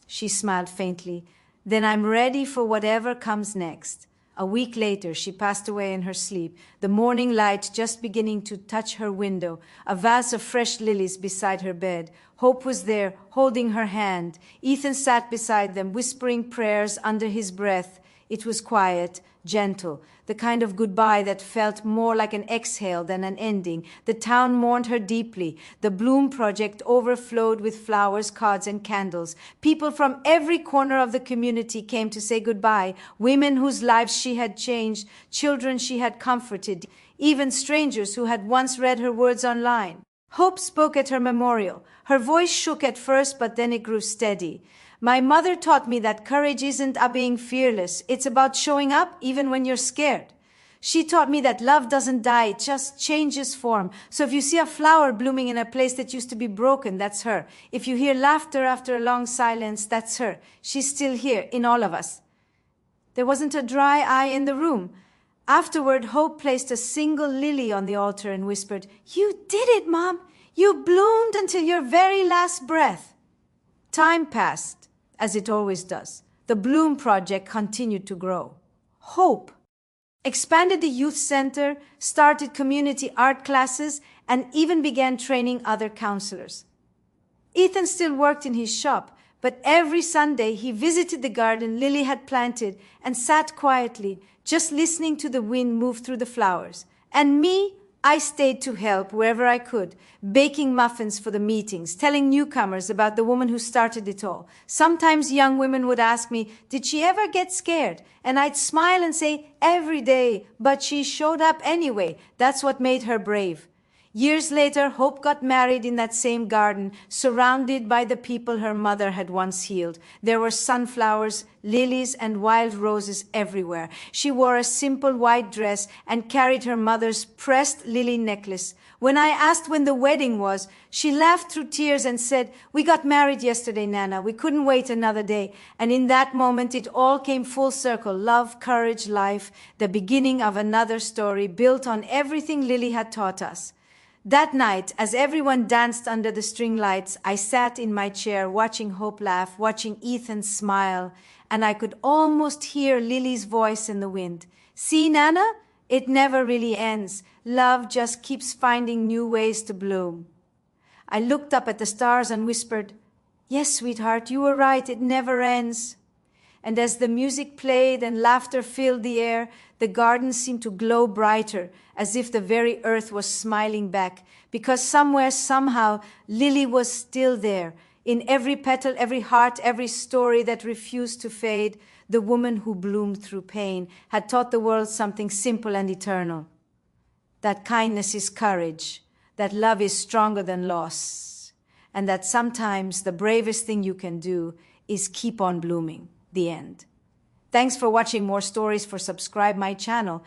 She smiled faintly. "Then I'm ready for whatever comes next." A week later, she passed away in her sleep, the morning light just beginning to touch her window, a vase of fresh lilies beside her bed. Hope was there, holding her hand. Ethan sat beside them, whispering prayers under his breath. It was quiet, gentle, the kind of goodbye that felt more like an exhale than an ending. The town mourned her deeply. The Bloom Project overflowed with flowers, cards, and candles. People from every corner of the community came to say goodbye. Women whose lives she had changed, children she had comforted, even strangers who had once read her words online. Hope spoke at her memorial. Her voice shook at first, but then it grew steady. "My mother taught me that courage isn't about being fearless. It's about showing up even when you're scared. She taught me that love doesn't die, it just changes form. So if you see a flower blooming in a place that used to be broken, that's her. If you hear laughter after a long silence, that's her. She's still here, in all of us." There wasn't a dry eye in the room. Afterward, Hope placed a single lily on the altar and whispered, "You did it, Mom! You bloomed until your very last breath." Time passed, as it always does. The Bloom Project continued to grow. Hope expanded the youth center, started community art classes, and even began training other counselors. Ethan still worked in his shop, but every Sunday he visited the garden Lily had planted and sat quietly, just listening to the wind move through the flowers. And me, I stayed to help wherever I could, baking muffins for the meetings, telling newcomers about the woman who started it all. Sometimes young women would ask me, "Did she ever get scared?" And I'd smile and say, "Every day, but she showed up anyway. That's what made her brave." Years later, Hope got married in that same garden, surrounded by the people her mother had once healed. There were sunflowers, lilies, and wild roses everywhere. She wore a simple white dress and carried her mother's pressed lily necklace. When I asked when the wedding was, she laughed through tears and said, "We got married yesterday, Nana. We couldn't wait another day." And in that moment, it all came full circle. Love, courage, life, the beginning of another story built on everything Lily had taught us. That night, as everyone danced under the string lights, I sat in my chair watching Hope laugh, watching Ethan smile, and I could almost hear Lily's voice in the wind. "See, Nana? It never really ends. Love just keeps finding new ways to bloom." I looked up at the stars and whispered, Yes, sweetheart, you were right, it never ends. And as the music played and laughter filled the air, the garden seemed to glow brighter, as if the very earth was smiling back, because somewhere, somehow, Lily was still there. In every petal, every heart, every story that refused to fade, the woman who bloomed through pain had taught the world something simple and eternal. That kindness is courage, that love is stronger than loss, and that sometimes the bravest thing you can do is keep on blooming. The end. Thanks for watching more stories. Subscribe my channel.